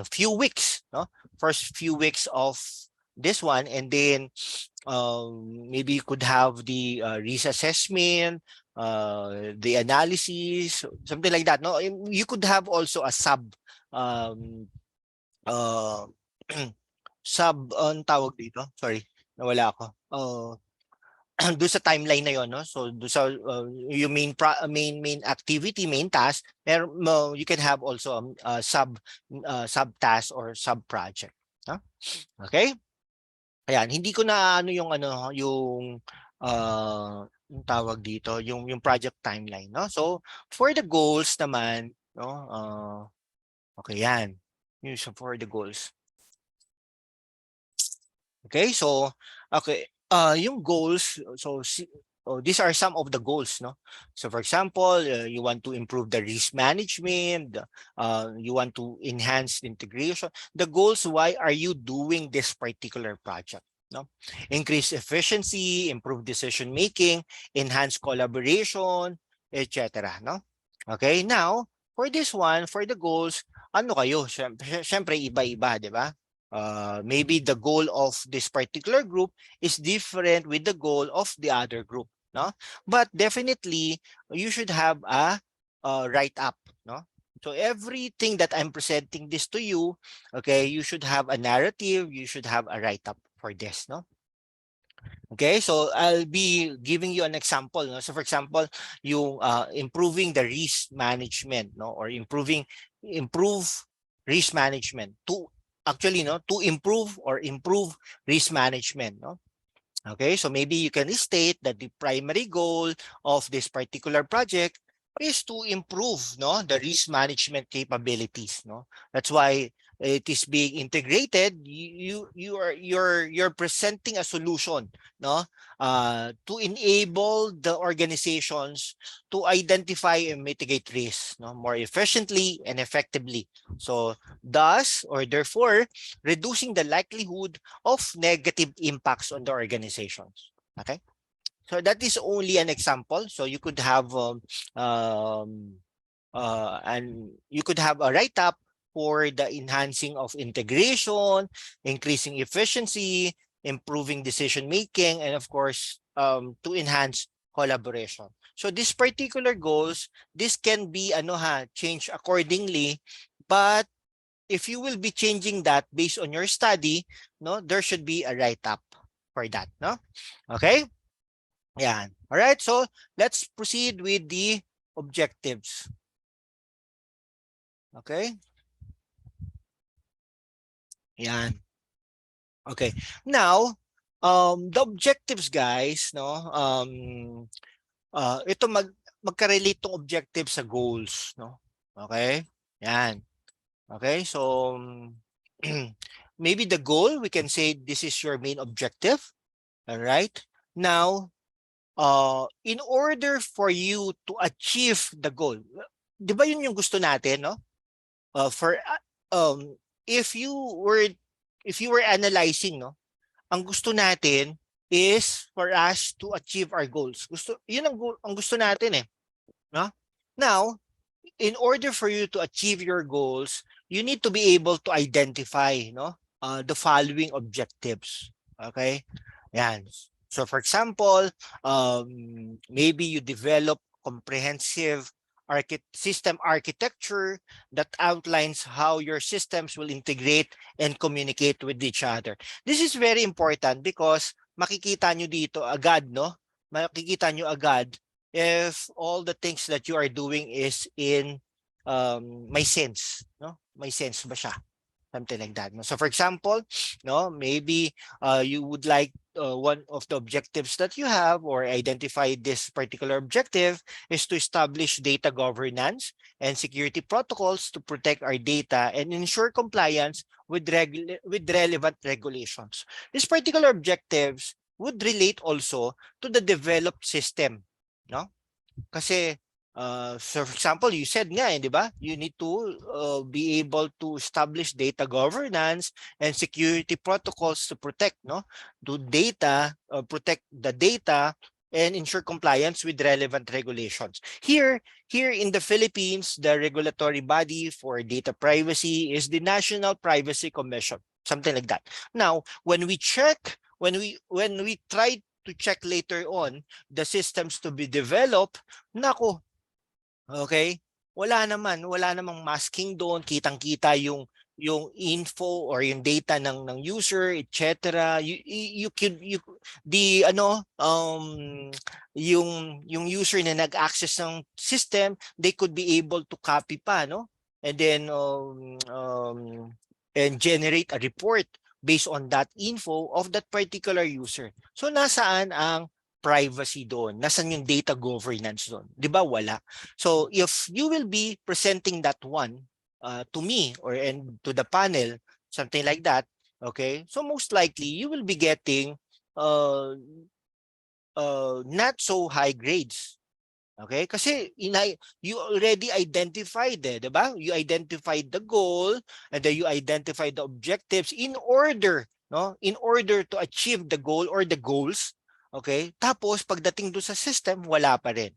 Speaker 2: few weeks, no? First few weeks of this one, and then maybe you could have the risk assessment, the analysis, something like that. No, you could have also a sub ang tawag dito. Sorry, nawala ako. Doon sa timeline na yon, no? So doon sa yung main activity, main task, you can have also a sub task or sub project, no? Okay? Ayan, hindi ko na yung yung tawag dito, yung project timeline, no? So for the goals naman, no? Okay, yan. Yung for the goals. Okay, so okay, yung goals, so these are some of the goals, no? So for example, you want to improve the risk management, you want to enhance integration. The goals, why are you doing this particular project? no? Increase efficiency, improve decision making, enhance collaboration, etc. No? Okay, now for this one, for the goals, ano kayo? Syempre iba-iba, di ba? Maybe the goal of this particular group is different with the goal of the other group, no? But definitely you should have a write-up, no? So everything that I'm presenting this to you, okay, you should have a narrative, you should have a write-up for this, no? Okay, so I'll be giving you an example, no? So for example, yung improving the risk management, no, or improve risk management to actually, no, to improve risk management, no. Okay, so maybe you can state that the primary goal of this particular project is to improve, no, the risk management capabilities, no. That's why it is being integrated. You're presenting a solution, no, to enable the organizations to identify and mitigate risks, no, more efficiently and effectively. So thus or therefore reducing the likelihood of negative impacts on the organizations. Okay, so that is only an example. So you could have and you could have a write-up for the enhancing of integration, increasing efficiency, improving decision making, and of course to enhance collaboration. So these particular goals, this can be changed accordingly, but if you will be changing that based on your study, no, there should be a write-up for that, no? Okay? Yan. All right, so let's proceed with the objectives. Okay? Yan. Okay. Now, the objectives, guys, no? Ito magka-relate tong objectives sa goals, no? Okay? Yan. Okay, so maybe the goal, we can say this is your main objective. All right. Now, in order for you to achieve the goal, di ba yun yung gusto natin, no? If you were analyzing, no, ang gusto natin is for us to achieve our goals. Yun ang gusto natin, no? Now, in order for you to achieve your goals, you need to be able to identify, no, the following objectives. Okay? Yan. So for example, maybe you develop comprehensive system architecture that outlines how your systems will integrate and communicate with each other. This is very important because makikita nyo dito agad, no? Makikita nyo agad if all the things that you are doing is in may sense, no? May sense ba siya? Something like that. So for example, no, maybe you would like one of the objectives that you have or identify this particular objective is to establish data governance and security protocols to protect our data and ensure compliance with relevant regulations. These particular objectives would relate also to the developed system, no? Kasi so for example, you said nga, di ba? You need to be able to establish data governance and security protocols to protect, no? To data, protect the data and ensure compliance with relevant regulations. Here in the Philippines, the regulatory body for data privacy is the National Privacy Commission, something like that. Now, when we try to check later on the systems to be developed, nako, okay, wala namang masking doon, kitang-kita yung info or yung data ng user, etc. Yung user na nag-access ng system, they could be able to copy pa, no? And then and generate a report based on that info of that particular user. So nasaan ang privacy doon? Nasaan yung data governance doon? 'Di ba wala? So if you will be presenting that one to me and to the panel, something like that, okay? So most likely you will be getting not so high grades. Okay? Kasi you already identified, di ba? You identified the goal and then you identified the objectives in order no, in order to achieve the goal or the goals. Okay? Tapos pagdating doon sa system, wala pa rin,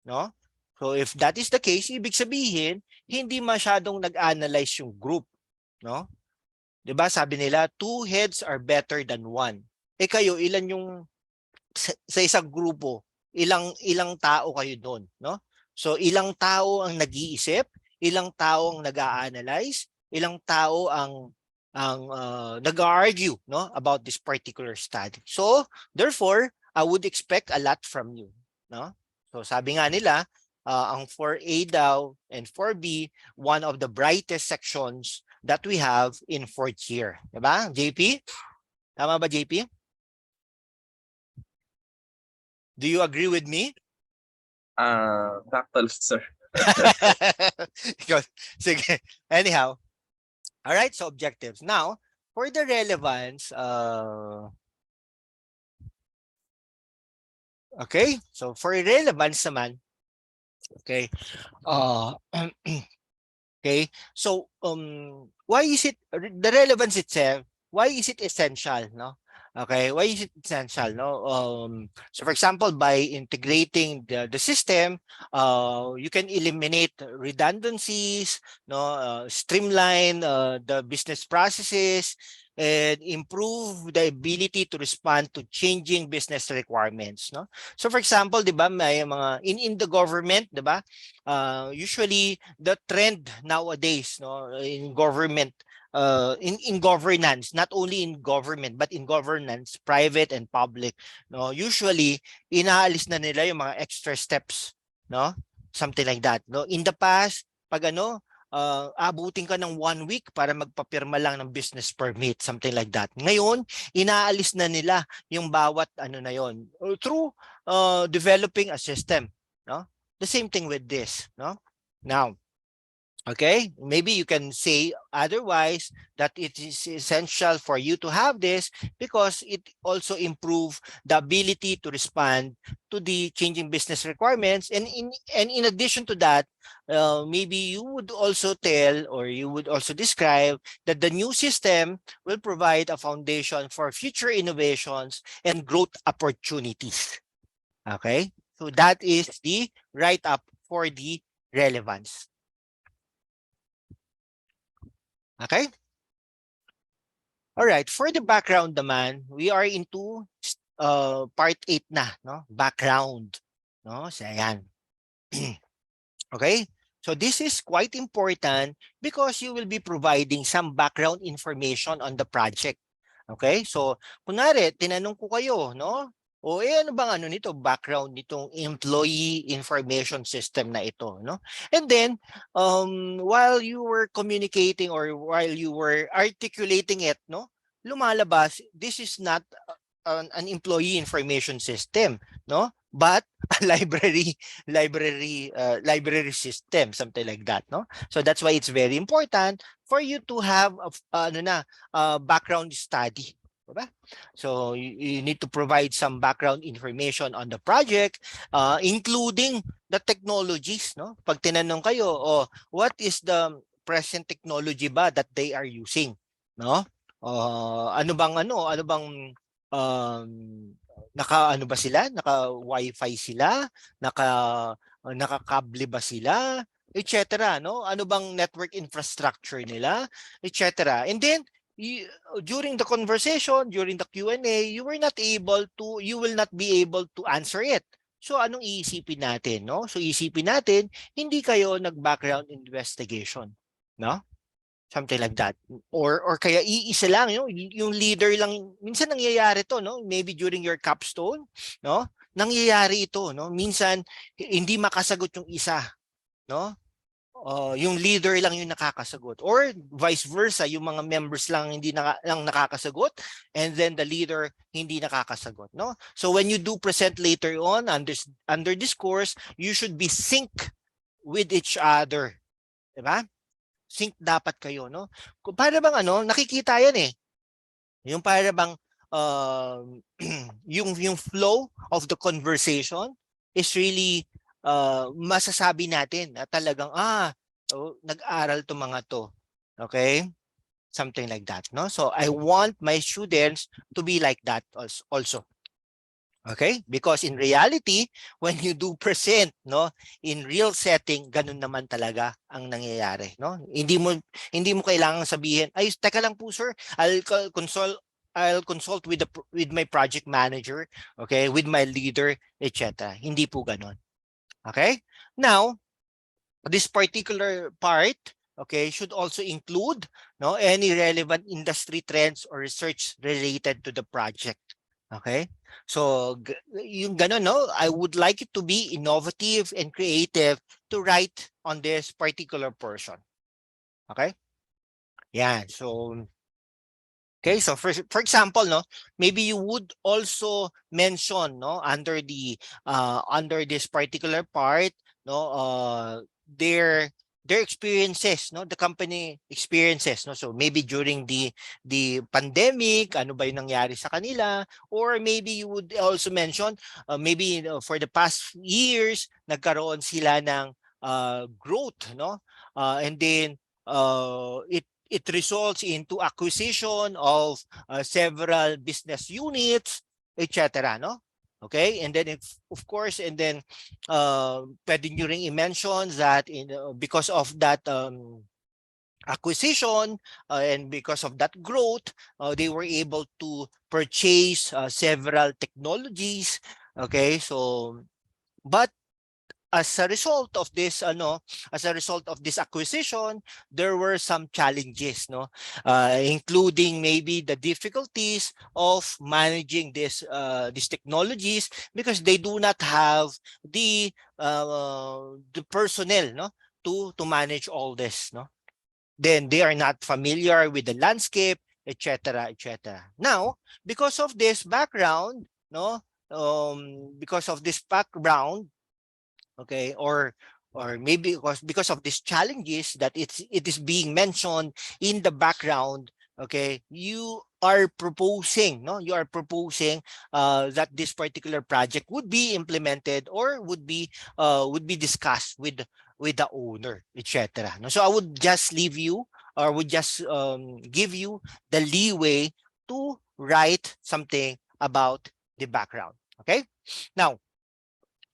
Speaker 2: no? So if that is the case, ibig sabihin, hindi masyadong nag-analyze yung group, no? 'Di ba? Sabi nila, two heads are better than one. Eh kayo, ilan yung sa isang grupo, ilang tao kayo doon, no? So ilang tao ang nag-iisip, ilang tao ang nag-a-analyze, ilang tao ang nag-argue, no, about this particular study. So therefore, I would expect a lot from you, no? So sabi nga nila, ang 4A daw and 4B, one of the brightest sections that we have in fourth year. Diba, JP? Tama ba, JP? Do you agree with me?
Speaker 5: Fractal, sir.
Speaker 2: Sige. Anyhow. All right, so objectives. Now, for the relevance, okay, so for relevance naman, okay, okay, so why is it the relevance itself? Why is it essential, no? Okay, why is it essential, no? So for example, by integrating the system, you can eliminate redundancies, no, streamline the business processes, and improve the ability to respond to changing business requirements, no? So for example, 'di ba, may mga in the government, 'di ba? Usually the trend nowadays, no, in government, in governance, not only in government but in governance, private and public, no, usually inaalis na nila yung mga extra steps, no, something like that, no. In the past, pag abutin ka ng 1 week para magpapirma lang ng business permit, something like that. Ngayon, inaalis na nila yung bawat na yon through developing a system, no. The same thing with this, no. Now, okay, maybe you can say otherwise, that it is essential for you to have this because it also improves the ability to respond to the changing business requirements. And in addition to that, maybe you would also tell, or you would also describe, that the new system will provide a foundation for future innovations and growth opportunities. Okay, so that is the write-up for the relevance. Okay? All right, for the background naman, we are into part 8 na, no? Background, no? So ayan. Okay? So this is quite important because you will be providing some background information on the project. Okay? So kunwari, tinanong ko kayo, no? O ano bang nito, background nitong employee information system na ito, no? And then while you were communicating or while you were articulating it, no, lumalabas, this is not an employee information system, no, but a library system, something like that, no. So that's why it's very important for you to have a background study. Diba? So you need to provide some background information on the project, including the technologies, no? Pag tinanong kayo, what is the present technology ba that they are using, no? Ano bang naka ba sila? Naka Wi-Fi sila? Nakakable ba sila? Etc. No? Ano bang network infrastructure nila? Etc. And then during the conversation, during the Q&A, you will not be able to answer it. So anong iisipin natin, no? So iisipin natin, hindi kayo nag-background investigation, no? Something like that. Or kaya iisa lang, yung leader lang, minsan nangyayari to, no? Maybe during your capstone, no? Nangyayari ito, no? Minsan hindi makasagot yung isa, no? Yung leader lang yung nakakasagot, or vice versa, yung mga members lang hindi lang nakakasagot, and then the leader hindi nakakasagot, no? So when you do present later on under this course, you should be sync with each other, diba? Sync dapat kayo, no? Para bang nakikita yan yung para bang yung flow of the conversation is really masasabi natin na talagang nag-aral to mga to. Okay? something like that, no? So I want my students to be like that also. Okay? Because in reality, when you do present, no, in real setting, ganun naman talaga ang nangyayari, no? Hindi mo kailangang sabihin, ay, teka lang po sir, I'll consult with with my project manager, okay, with my leader, etc. Hindi po ganun. Okay? Now, this particular part, okay, should also include, no, any relevant industry trends or research related to the project. Okay? So, yung ganun, no, I would like it to be innovative and creative to write on this particular portion. Okay? Yeah. So, okay, so for example, no, maybe you would also mention, no, under this particular part, no, their experiences, no, the company experiences, no. So maybe during the pandemic, ano ba yung nangyari sa kanila, or maybe you would also mention, maybe for the past years nagkaroon sila ng growth, no, and then it results into acquisition of several business units, etc. No? Okay, and then of course, and then pwede nyo ring i-mention that because of that acquisition and because of that growth, they were able to purchase several technologies. Okay, so but as a result of this acquisition, there were some challenges, no, including maybe the difficulties of managing these technologies because they do not have the personnel, no, to manage all this, no. Then they are not familiar with the landscape, etc., etc. Now, because of this background, no, because of this background, okay, or maybe because of these challenges that it is being mentioned in the background, okay, you are proposing, no, you are proposing that this particular project would be implemented or would be discussed with the owner, etc. No, so I would just leave you or would just give you the leeway to write something about the background. Okay, now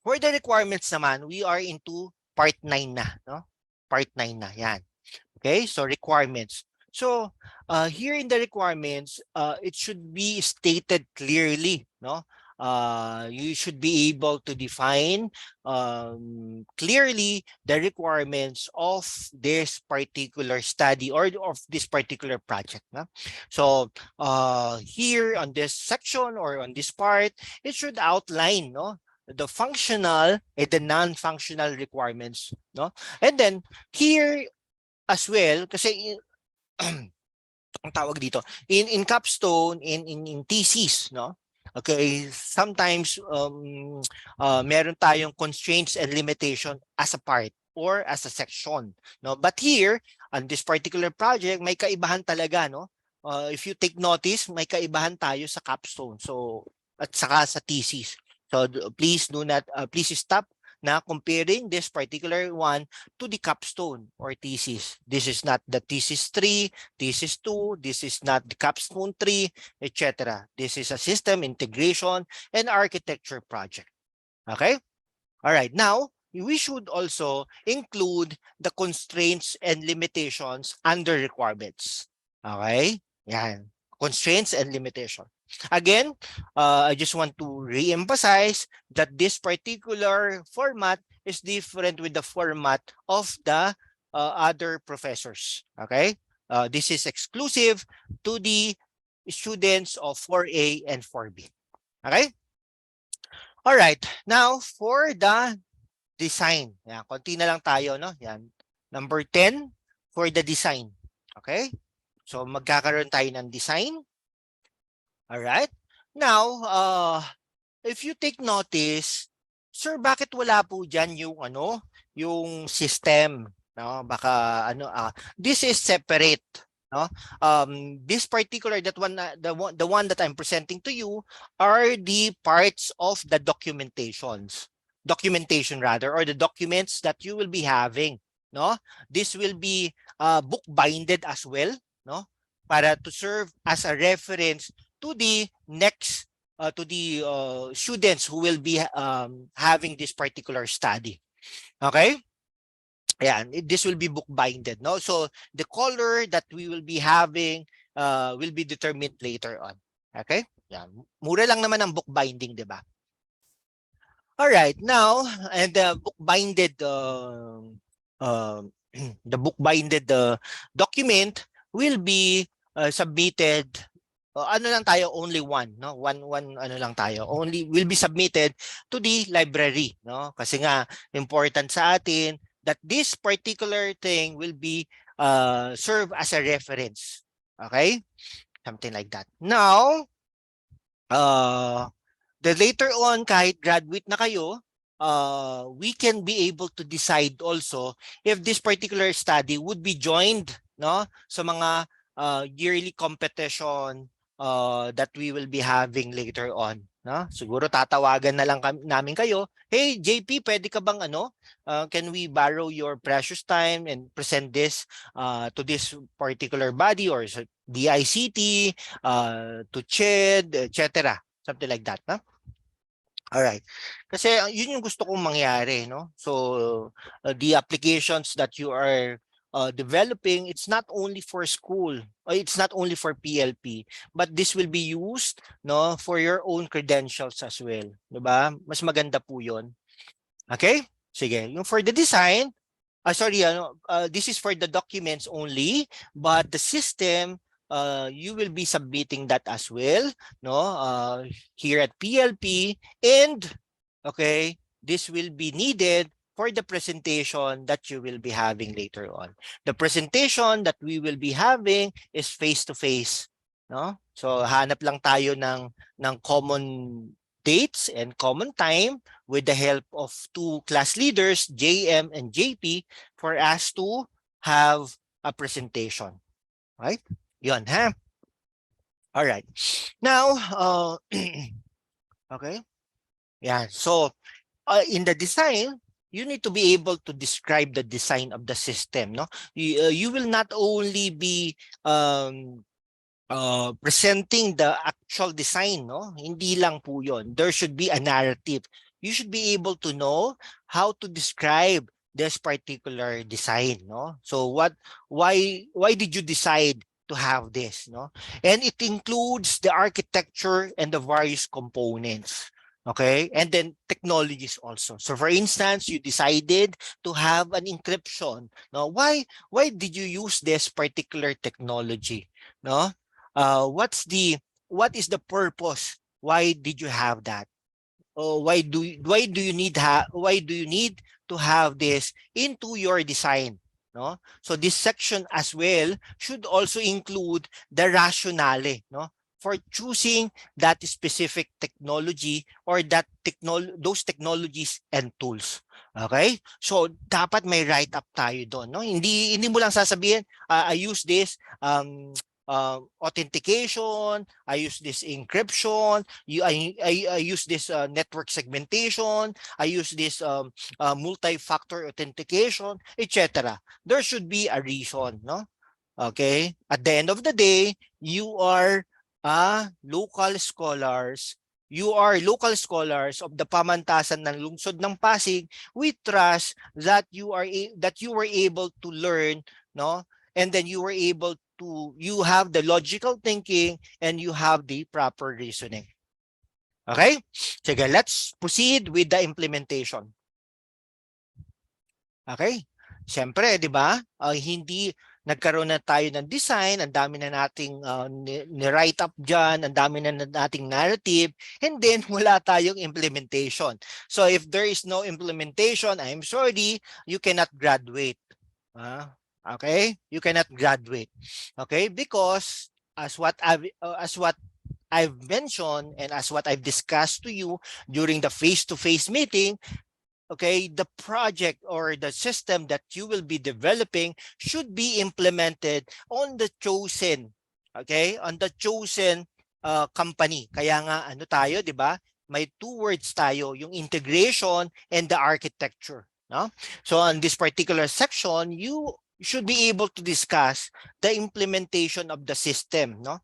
Speaker 2: for the requirements naman, we are into part 9 na, no? Part 9 na, yan. Okay, so requirements. So, here in the requirements, it should be stated clearly, no? You should be able to define clearly the requirements of this particular study or of this particular project. No? So, here on this section or on this part, it should outline, no, the functional and the non-functional requirements, no? And then here as well, kasi ang tawag dito, in capstone, in thesis, no? Okay, sometimes meron tayong constraints and limitation as a part or as a section, no? But here, on this particular project, may kaibahan talaga, no? If you take notice, may kaibahan tayo sa capstone. So, at saka sa thesis. So, please do not, please stop na comparing this particular one to the capstone or thesis. This is not the thesis 3, thesis 2, this is not the capstone 3, etc. This is a system integration and architecture project. Okay? All right. Now, we should also include the constraints and limitations under requirements. Okay? Yan. Constraints and limitation. Again, I just want to re-emphasize that this particular format is different with the format of the other professors. Okay? This is exclusive to the students of 4A and 4B. Okay? All right. Now, for the design. Yan, konti na lang tayo, no? Yan. Number 10 for the design. Okay? So, magkakaroon tayo ng design. All right. Now, if you take notice, sir, bakit wala po diyan yung system, no? Baka this is separate, no? This particular the one that I'm presenting to you are the parts of the documentation rather, or the documents that you will be having, no? This will be book binded as well, no? para to serve as a reference to the next to the students who will be having this particular study. Okay? Yeah, this will be book binded, no? So the color that we will be having will be determined later on. Okay? Yeah. Mura lang naman ang book binding, di ba? All right, now, and the book binded the book binded document will be submitted. Ano lang tayo, only one, no? One ano lang tayo. Only will be submitted to the library, no? Kasi nga important sa atin that this particular thing will be serve as a reference. Okay? Something like that. Now, the later on, kahit graduate na kayo, we can be able to decide also if this particular study would be joined, no, sa mga yearly competition that we will be having later on. No? Siguro tatawagan na lang namin kayo, hey JP, pwede ka bang can we borrow your precious time and present this to this particular body or sa DICT, to CHED, etc. Something like that, no? Alright. Kasi yun yung gusto kong mangyari, no? So the applications that you are developing, it's not only for school, it's not only for PLP, but this will be used, no, for your own credentials as well, 'di ba? Mas maganda po 'yon. Okay? Sige, yung for the design, this is for the documents only, but the system you will be submitting that as well, no, here at PLP, and okay, this will be needed for the presentation that you will be having later on. The presentation that we will be having is face-to-face, no? So hanap lang tayo ng common dates and common time with the help of two class leaders, JM and JP, for us to have a presentation. Right? Yun, ha? All right. Now, okay. Yeah. So, in the design, you need to be able to describe the design of the system, no? You will not only be presenting the actual design, no? Hindi lang po yun. There should be a narrative. You should be able to know how to describe this particular design, no? So why did you decide to have this, no? And it includes the architecture and the various components. Okay, and then technologies also. So for instance, you decided to have an encryption. No, why did you use this particular technology? No, what is the purpose? Why did you have that? Why do you need to have this into your design? No, so this section as well should also include the rationale, no, for choosing that specific technology or those technologies and tools. Okay? So dapat may write up tayo doon, no? Hindi mo lang sasabihin, I use this authentication, I use this encryption, I use this network segmentation, I use this multi-factor authentication, etc. There should be a reason, no? Okay? At the end of the day, you are local scholars. You are local scholars of the pamantasan ng lungsod ng Pasig. We trust that you were able to learn, no? And then you have the logical thinking and you have the proper reasoning. Okay? Sige, let's proceed with the implementation. Okay? Siyempre, di ba? Hindi nagkaroon na tayo ng design, ang dami na nating ni-write up dyan, ang dami na nating narrative, and then wala tayong implementation. So if there is no implementation, I'm sorry, you cannot graduate. Okay? You cannot graduate. Okay? Because as what I've mentioned and as what I've discussed to you during the face-to-face meeting, okay, the project or the system that you will be developing should be implemented on the chosen, okay, on the chosen company. Kaya nga ano tayo, 'di ba? May two words tayo, yung integration and the architecture, no? So on this particular section, you you should be able to discuss the implementation of the system, no?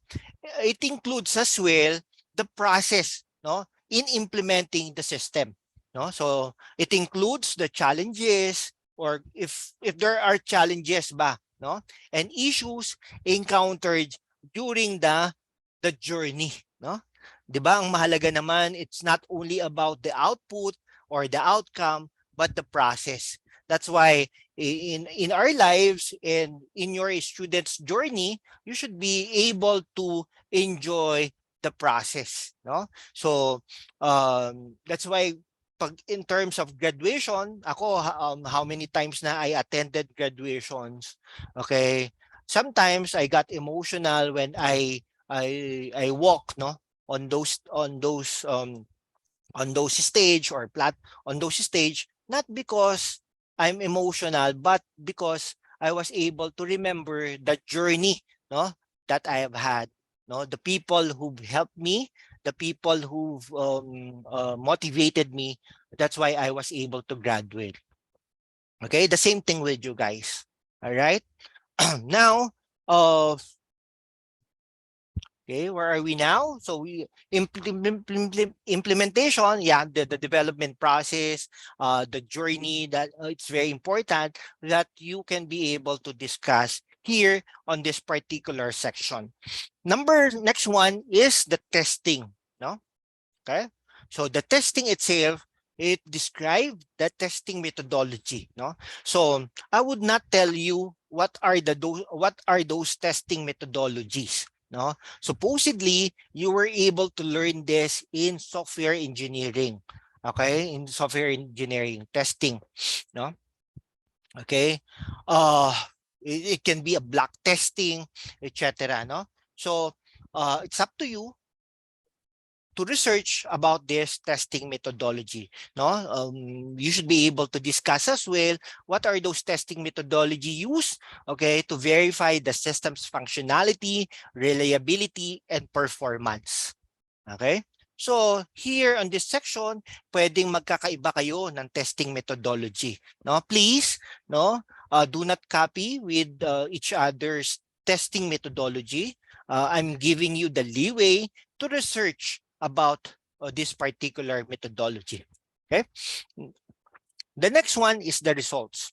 Speaker 2: It includes as well the process, no, in implementing the system, no? So it includes the challenges, or if there are challenges ba, no, and issues encountered during the journey, no? 'Di ba? Ang mahalaga naman, it's not only about the output or the outcome, but the process. That's why in our lives and in your students' journey, you should be able to enjoy the process, no? So that's why pag in terms of graduation, ako how many times na I attended graduations, okay? Sometimes I got emotional when I walk, no, on those stage or on those stage, not because I'm emotional, but because I was able to remember the journey, no, that I have had, no, the people who helped me, the people who motivated me. That's why I was able to graduate. Okay, the same thing with you guys. All right. Now, okay, where are we now? So we implementation, yeah, the development process, the journey, that it's very important that you can be able to discuss here on this particular section. Next one is the testing, no? Okay, so the testing itself, it describes the testing methodology, no? So I would not tell you what are those testing methodologies, no? Supposedly you were able to learn this in software engineering, okay, in software engineering testing, no? Okay, uh it can be a block testing, etc., no? So it's up to you to research about this testing methodology, no? You should be able to discuss as well what are those testing methodology used, okay, to verify the system's functionality, reliability, and performance. Okay, so here on this section, pwedeng magkakaiba kayo ng testing methodology, no? Please, no, do not copy with each other's testing methodology. I'm giving you the leeway to research about this particular methodology. Okay, the next one is the results.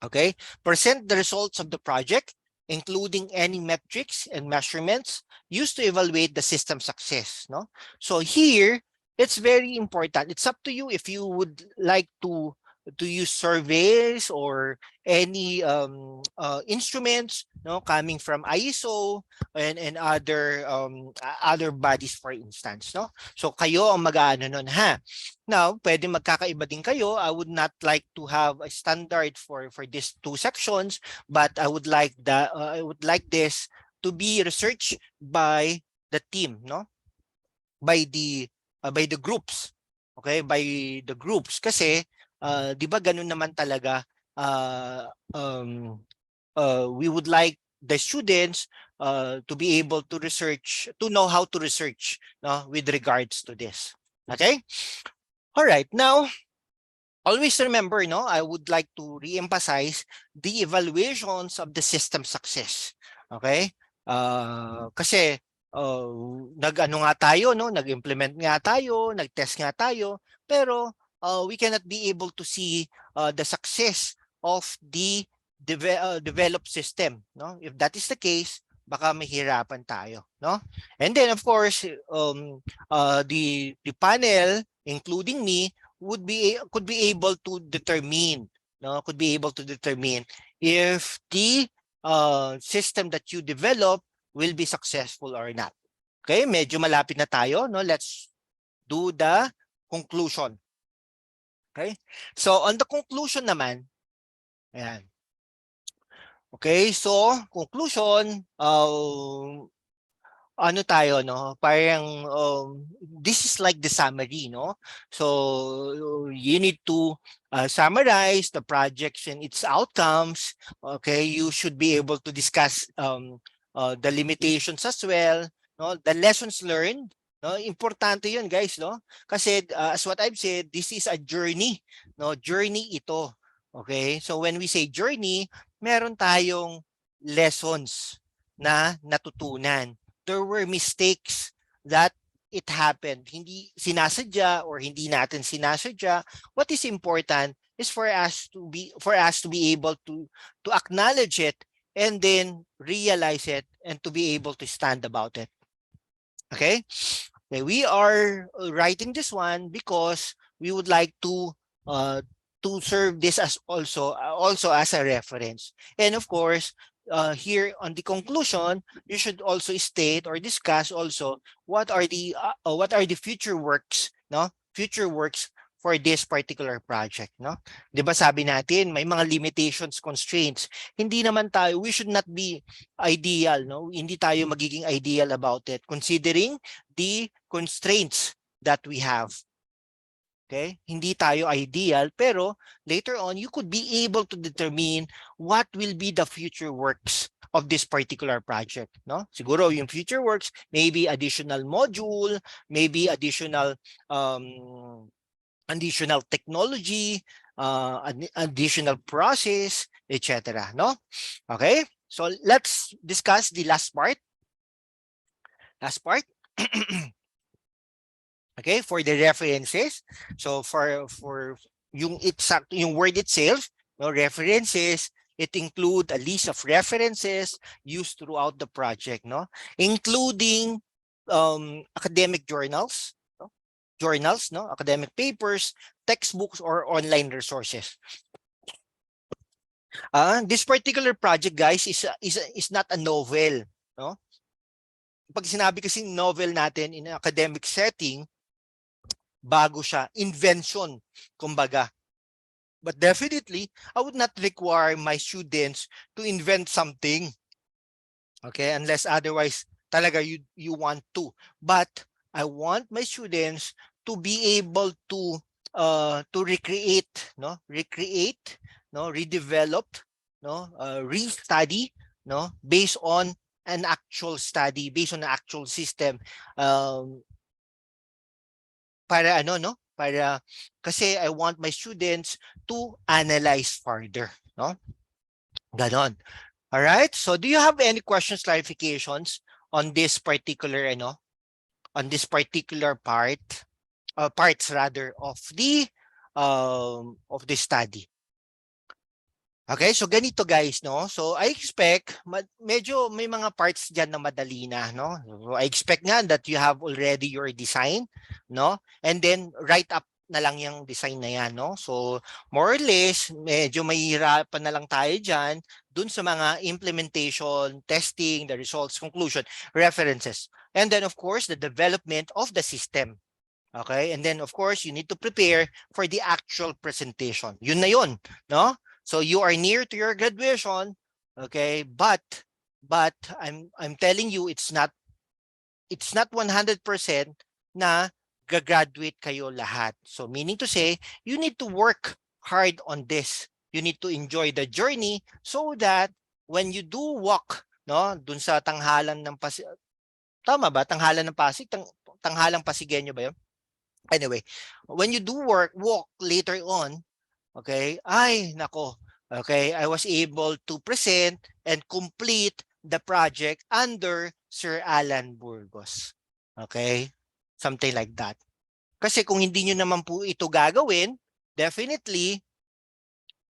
Speaker 2: Okay, present the results of the project, including any metrics and measurements used to evaluate the system success, no? So here, it's very important. It's up to you if you would like to use surveys or any instruments, no, coming from ISO and other bodies, for instance, no? So kayo ang mag-aano nun, ha? Now, pwede magkakaiba din kayo. I would not like to have a standard for these two sections, but I would like this to be researched by the team, no? By the groups. Okay, by the groups, kasi 'di ba ganun naman talaga, we would like the students to be able to research, to know how to research, no, with regards to this. Okay? All right, now always remember, no, I would like to re-emphasize the evaluations of the system success. Okay? Kasi nag-ano nga tayo, no, nag-implement nga tayo, nag-test nga tayo, pero we cannot be able to see the success of the developed system, no? If that is the case, baka mahirapan tayo, no? And then of course, the panel, including me, could be able to determine, no, if the system that you develop will be successful or not. Okay, medyo malapit na tayo, no? Let's do the conclusion. Okay, so on the conclusion naman, ayan. Okay, so conclusion, ano tayo, no? Parang this is like the summary, no? So you need to summarize the projects and its outcomes. Okay, you should be able to discuss the limitations as well, no? The lessons learned, no? Importante 'yun, guys, no? Kasi as what I've said, this is a journey, no? Journey ito. Okay? So when we say journey, meron tayong lessons na natutunan. There were mistakes that it happened. Hindi sinasadya or hindi natin sinasadya. What is important is for us to be able to acknowledge it and then realize it and to be able to stand about it. Okay? Okay, we are writing this one because we would like to serve this as also as a reference. And of course, here on the conclusion, you should also state or discuss also what are the future works, no? Future works for this particular project, no? 'Di ba sabi natin may mga limitations, constraints. Hindi naman tayo, we should not be ideal, no? Hindi tayo magiging ideal about it considering the constraints that we have. Okay? Hindi tayo ideal, pero later on, you could be able to determine what will be the future works of this particular project. No? Siguro yung future works, maybe additional module, maybe additional technology, additional process, etc. No? Okay? So let's discuss the last part. Last part. Okay, for the references. So for yung word itself, no, references, it include a list of references used throughout the project, no, including academic journals, no, academic papers, textbooks, or online resources. This particular project, guys, is not a novel, no. Pag sinabi kasi novel natin in an academic setting, bago siya, invention, kumbaga. But definitely, I would not require my students to invent something. Okay, unless otherwise talaga you want to. But I want my students to be able to recreate, no? Recreate, no? Redevelop, no? Restudy, no? Based on an actual study, based on an actual system. Para ano, no? Para kasi I want my students to analyze further, no? Ganon. All right? So do you have any questions, clarifications on this particular on this particular parts rather of the study? Okay, so ganito guys, no? So I expect medyo may mga parts diyan na madali na, no? So I expect nga that you have already your design, no? And then write up na lang yung design na yan, no? So more or less, medyo mahihirapan na lang tayo diyan dun sa mga implementation, testing, the results, conclusion, references. And then of course, the development of the system. Okay? And then of course, you need to prepare for the actual presentation. Yun na yun, no? So you are near to your graduation, okay? But I'm telling you it's not 100% na gagraduate kayo lahat. So meaning to say, you need to work hard on this. You need to enjoy the journey so that when you do walk, no, dun sa tanghalan ng Pasig, tama ba? Tanghalan ng Pasig, tanghalang Pasigueño ba 'yun? Anyway, when you do walk later on, okay, ay nako, okay, I was able to present and complete the project under Sir Alan Burgos. Okay, something like that. Kasi kung hindi nyo naman po ito gagawin, definitely,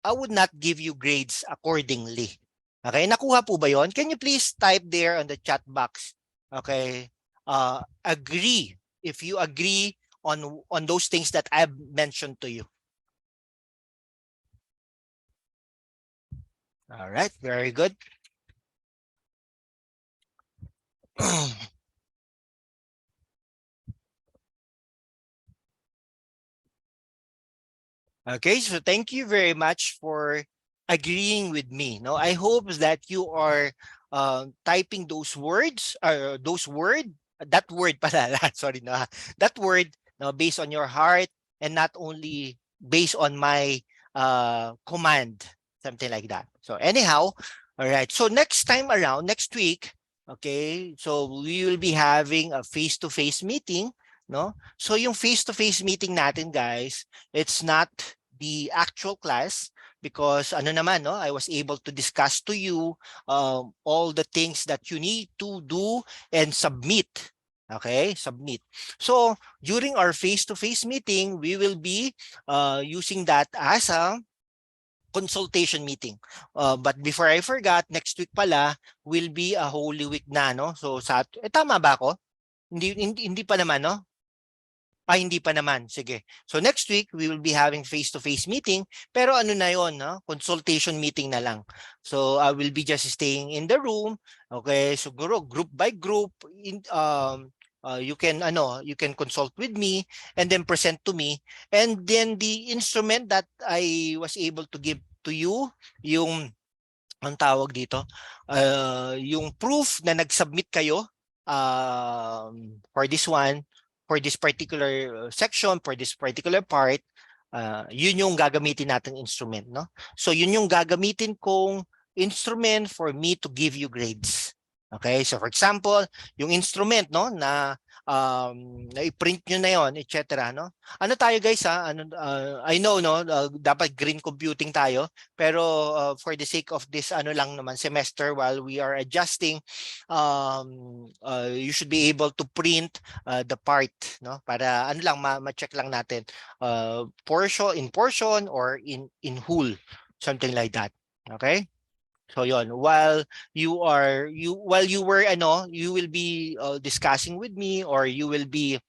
Speaker 2: I would not give you grades accordingly. Okay, nakuha po ba yon? Can you please type there on the chat box? Okay, agree if you agree on those things that I've mentioned to you. All right, very good. Okay, so thank you very much for agreeing with me. No, I hope that you are typing those words, that word pala, sorry, no, that word, no, based on your heart and not only based on my command, something like that. So anyhow, all right. So next time around, next week, okay, so we will be having a face-to-face meeting, no? So yung face-to-face meeting natin, guys, it's not the actual class, because ano naman, no, I was able to discuss to you all the things that you need to do and submit. Okay, submit. So during our face-to-face meeting, we will be using that as a consultation meeting. But before I forgot, next week pala will be a Holy Week na, no? So tama ba ako? Hindi pa naman, no? Hindi pa naman. Sige. So next week, we will be having face-to-face meeting. Pero ano na yon, no? Consultation meeting na lang. So I will be just staying in the room. Okay, so group by group, you can consult with me and then present to me. And then the instrument that I was able to give to you, yung ang tawag dito, yung proof na nag-submit kayo for this one, for this particular section, for this particular part, yun yung gagamitin nating instrument, no? So yun yung gagamitin kong instrument for me to give you grades. Okay, so for example, yung instrument, no, na i-print nyo na yon, etc. No? Ano tayo guys, ha? I know, no, dapat green computing tayo, pero for the sake of this lang naman semester, while we are adjusting, you should be able to print the part, no, para ma-check lang natin portion or in whole, something like that. Okay, so yon, while you will be discussing with me, or you will be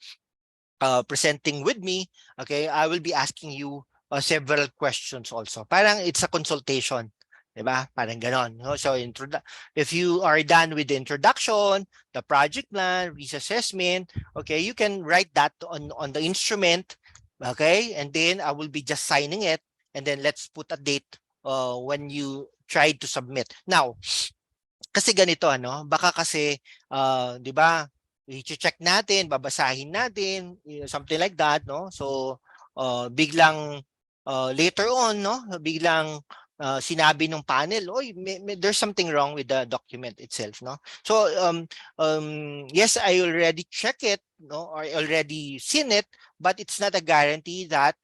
Speaker 2: presenting with me, okay, I will be asking you several questions also. Parang it's a consultation, diba? Parang ganon. No? So if you are done with the introduction, the project plan, risk assessment, okay, you can write that on the instrument, okay, and then I will be just signing it, and then let's put a date when you try to submit. Now, kasi ganito, baka kasi 'di ba, i-check natin, babasahin natin, something like that, no? So biglang later on, no, biglang sinabi ng panel, oy, there's something wrong with the document itself, no? So yes, I already check it, no, or I already seen it, but it's not a guarantee that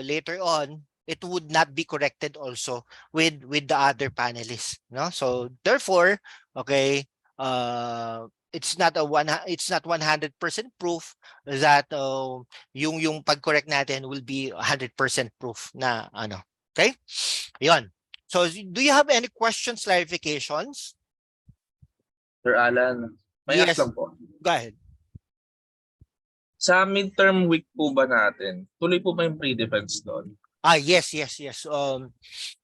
Speaker 2: later on it would not be corrected also with the other panelists, no? So therefore, okay, it's not 100% proof that yung pag-correct natin will be 100% proof na ano. Okay? Ayun. So do you have any questions, clarifications?
Speaker 5: Sir Alan, may
Speaker 2: Yes.
Speaker 5: ask lang po.
Speaker 2: Go ahead.
Speaker 5: Sa midterm week po ba natin, tuloy po ba yung pre-defense doon?
Speaker 2: Yes.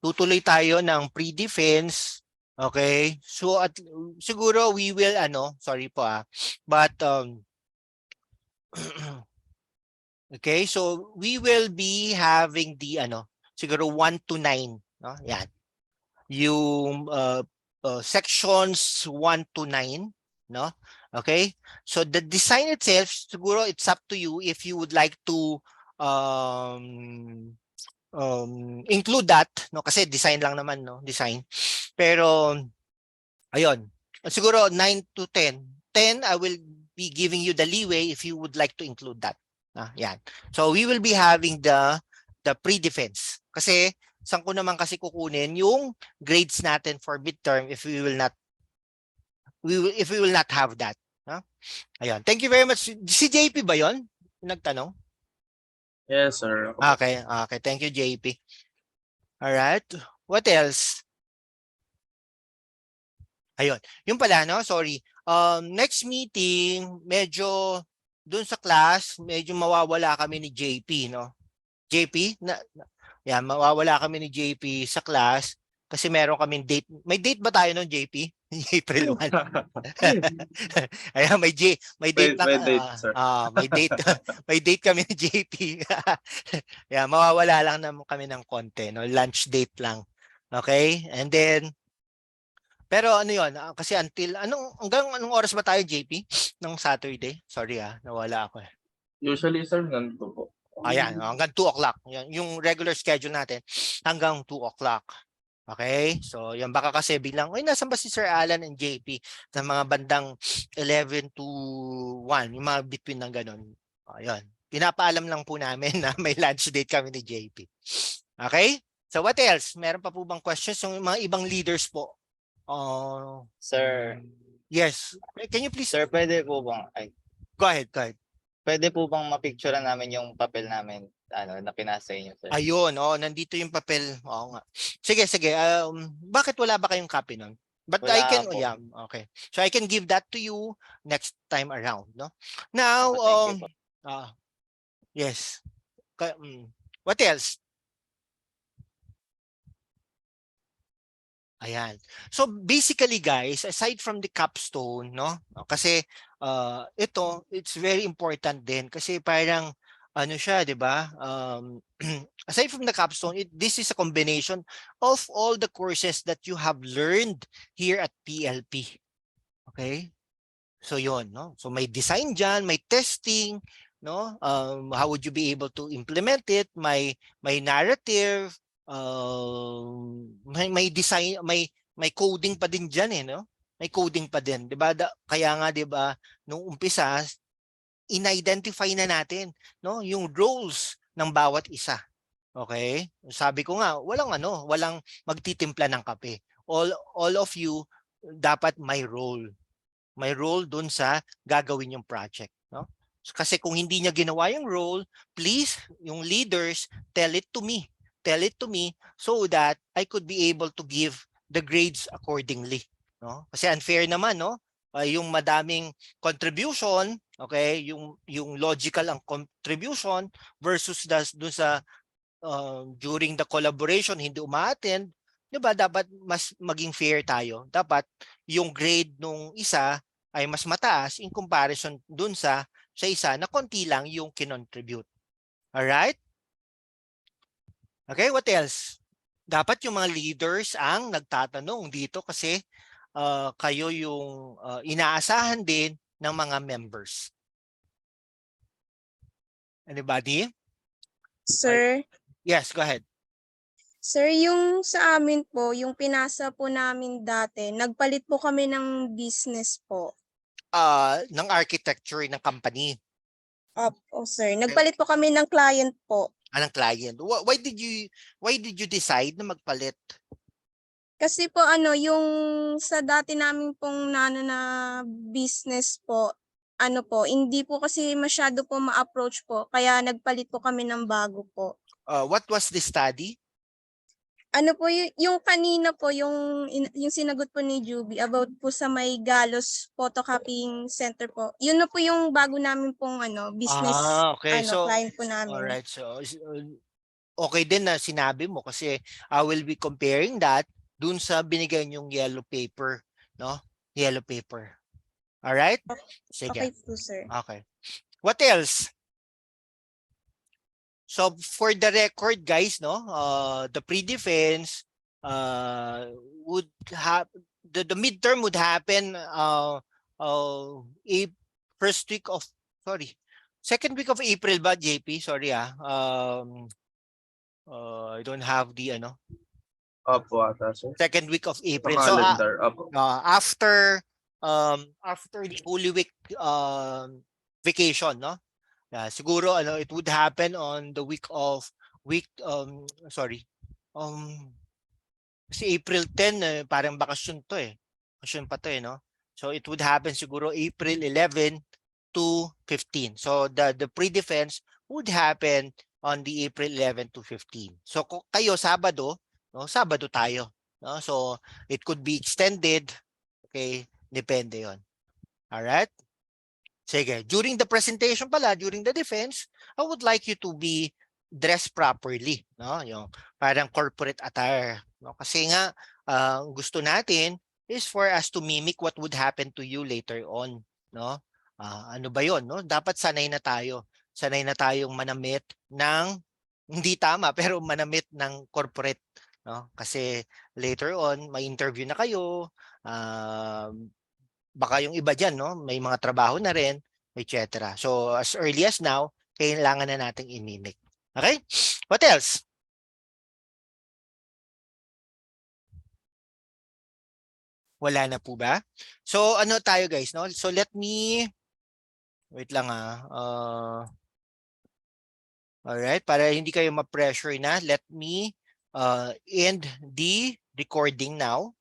Speaker 2: Tutuloy tayo ng pre-defense. Okay? So at siguro we will sorry po but okay, so we will be having the siguro 1 to 9, no? Yan. Yung sections 1 to 9, no? Okay? So the design itself, siguro it's up to you if you would like to include that, no, kasi design lang naman, no, design. Pero ayun, siguro 9 to 10 I will be giving you the leeway if you would like to include that. Yan. So we will be having the pre-defense, kasi saan ko naman kasi kukunin yung grades natin for midterm if we will not have that. Ayun. Thank you very much. Si JP ba yon nagtanong?
Speaker 5: Yes, sir.
Speaker 2: Okay. Thank you, JP. All right. What else? Ayun. Yung pala, no? Sorry. Next meeting, medyo dun sa class, medyo mawawala kami ni JP, no? JP, mawawala kami ni JP sa class kasi meron kaming date. May date ba tayo noon, JP? April 1. Ayan, may date na.
Speaker 5: May date, sir.
Speaker 2: May date kami ni JP. Yeah, mawawala lang naman kami ng konti, no? Lunch date lang. Okay? And then pero ano 'yon? Kasi hanggang anong oras ba tayo, JP? Ng Saturday? Sorry nawala ako.
Speaker 5: Usually, sir, ganito po.
Speaker 2: Ayan, hanggang 2 o'clock. Yan, yung regular schedule natin hanggang 2 o'clock. Okay? So, yan baka kasi biglang, nasan ba si Sir Alan and JP sa mga bandang 11 to 1, yung mga between ng ganun. Ayan. Pinapaalam lang po namin na may lunch date kami ni JP. Okay? So what else? Meron pa po bang questions yung mga ibang leaders po?
Speaker 6: Sir,
Speaker 2: Yes. Can you please
Speaker 6: sir, pwede po bang,
Speaker 2: go ahead, go ahead.
Speaker 6: pwede po bang mapicturean namin yung papel namin, na pinasa inyo, sir?
Speaker 2: Ayun, nandito yung papel. Oo nga. Sige, sige. Bakit wala ba kayong copy nun? But I
Speaker 6: Wala
Speaker 2: can,
Speaker 6: po.
Speaker 2: yeah, okay. So I can give that to you next time around, no? Now,
Speaker 6: Thank you po.
Speaker 2: yes. What else? Ayan. So basically guys, aside from the capstone, no? Kasi it's very important din kasi parang ano siya, 'di ba? Aside from the capstone, this is a combination of all the courses that you have learned here at PLP. Okay? So 'yon, no? So may design diyan, may testing, no? How would you be able to implement it? May narrative, may design, may coding pa din diyan eh, no? May coding pa din, 'di ba? Kaya nga 'di ba, nung umpisa in-identify na natin, no, yung roles ng bawat isa. Okay? Sabi ko nga, walang magtitimpla ng kape. All of you dapat may role. May role dun sa gagawin yung project, no? Kasi kung hindi niya ginawa yung role, please, yung leaders, tell it to me. Tell it to me so that I could be able to give the grades accordingly, no? Kasi unfair naman, no? Yung madaming contribution, okay, yung logical ang contribution versus dun sa during the collaboration hindi umaattend, 'di ba? Dapat mas maging fair tayo. Dapat yung grade nung isa ay mas mataas in comparison dun sa isa na konti lang yung kinontribute. All right? Okay, what else? Dapat yung mga leaders ang nagtatanong dito kasi kayo yung inaasahan din ng mga members. Anybody?
Speaker 7: Sir,
Speaker 2: Yes, go ahead.
Speaker 7: sir, yung sa amin po, yung pinasa po namin dati, nagpalit po kami ng business po.
Speaker 2: Ng architecture ng company,
Speaker 7: Opo, sir. Nagpalit po kami ng client po.
Speaker 2: ng client. Why did you decide na magpalit?
Speaker 7: Kasi po yung sa dati namin pong na business po, hindi po kasi masyado po ma-approach po. Kaya nagpalit po kami ng bago po.
Speaker 2: What was the study?
Speaker 7: Yung kanina po, yung sinagot po ni Juby about po sa may Galos Photocopying Center po. Yun na po yung bago namin pong business
Speaker 2: Okay. So,
Speaker 7: client po namin.
Speaker 2: all right. So, okay din na sinabi mo kasi I will be comparing that dun sa binigay yung yellow paper, no? Yellow paper. All right? Sige.
Speaker 7: Okay po, sir.
Speaker 2: Okay. What else? So for the record, guys, no, the pre-defense would have the midterm would happen second week of April ba, JP? Sorry I don't have the
Speaker 5: Opo, ata, sir.
Speaker 2: second week of
Speaker 5: Sa
Speaker 2: April. So
Speaker 5: calendar, opo.
Speaker 2: after the Holy Week vacation, no? Siguro it would happen on the kasi April 10 parang bakasyon to eh. Bakasyon pa to eh, no? So it would happen siguro April 11 to 15. So the pre-defense would happen on the April 11 to 15. So kayo Sabado, no? Sabado tayo, no? So it could be extended. Okay, depende 'yon. All right? Sige, during the presentation pala, during the defense, I would like you to be dressed properly, no? Yung parang corporate attire, no? Kasi nga gusto natin is for us to mimic what would happen to you later on, no? Ano ba 'yon, no? Dapat sanay na tayo. Sanay na tayong manamit ng hindi tama pero manamit ng corporate, no? Kasi later on may interview na kayo, baka yung iba dyan, no? May mga trabaho na rin, etc. So, as early as now, kailangan na nating imimik. Okay? What else? Wala na po ba? So, ano tayo guys, no? So, let me... Wait lang alright, para hindi kayo ma-pressure na, let me end the recording now.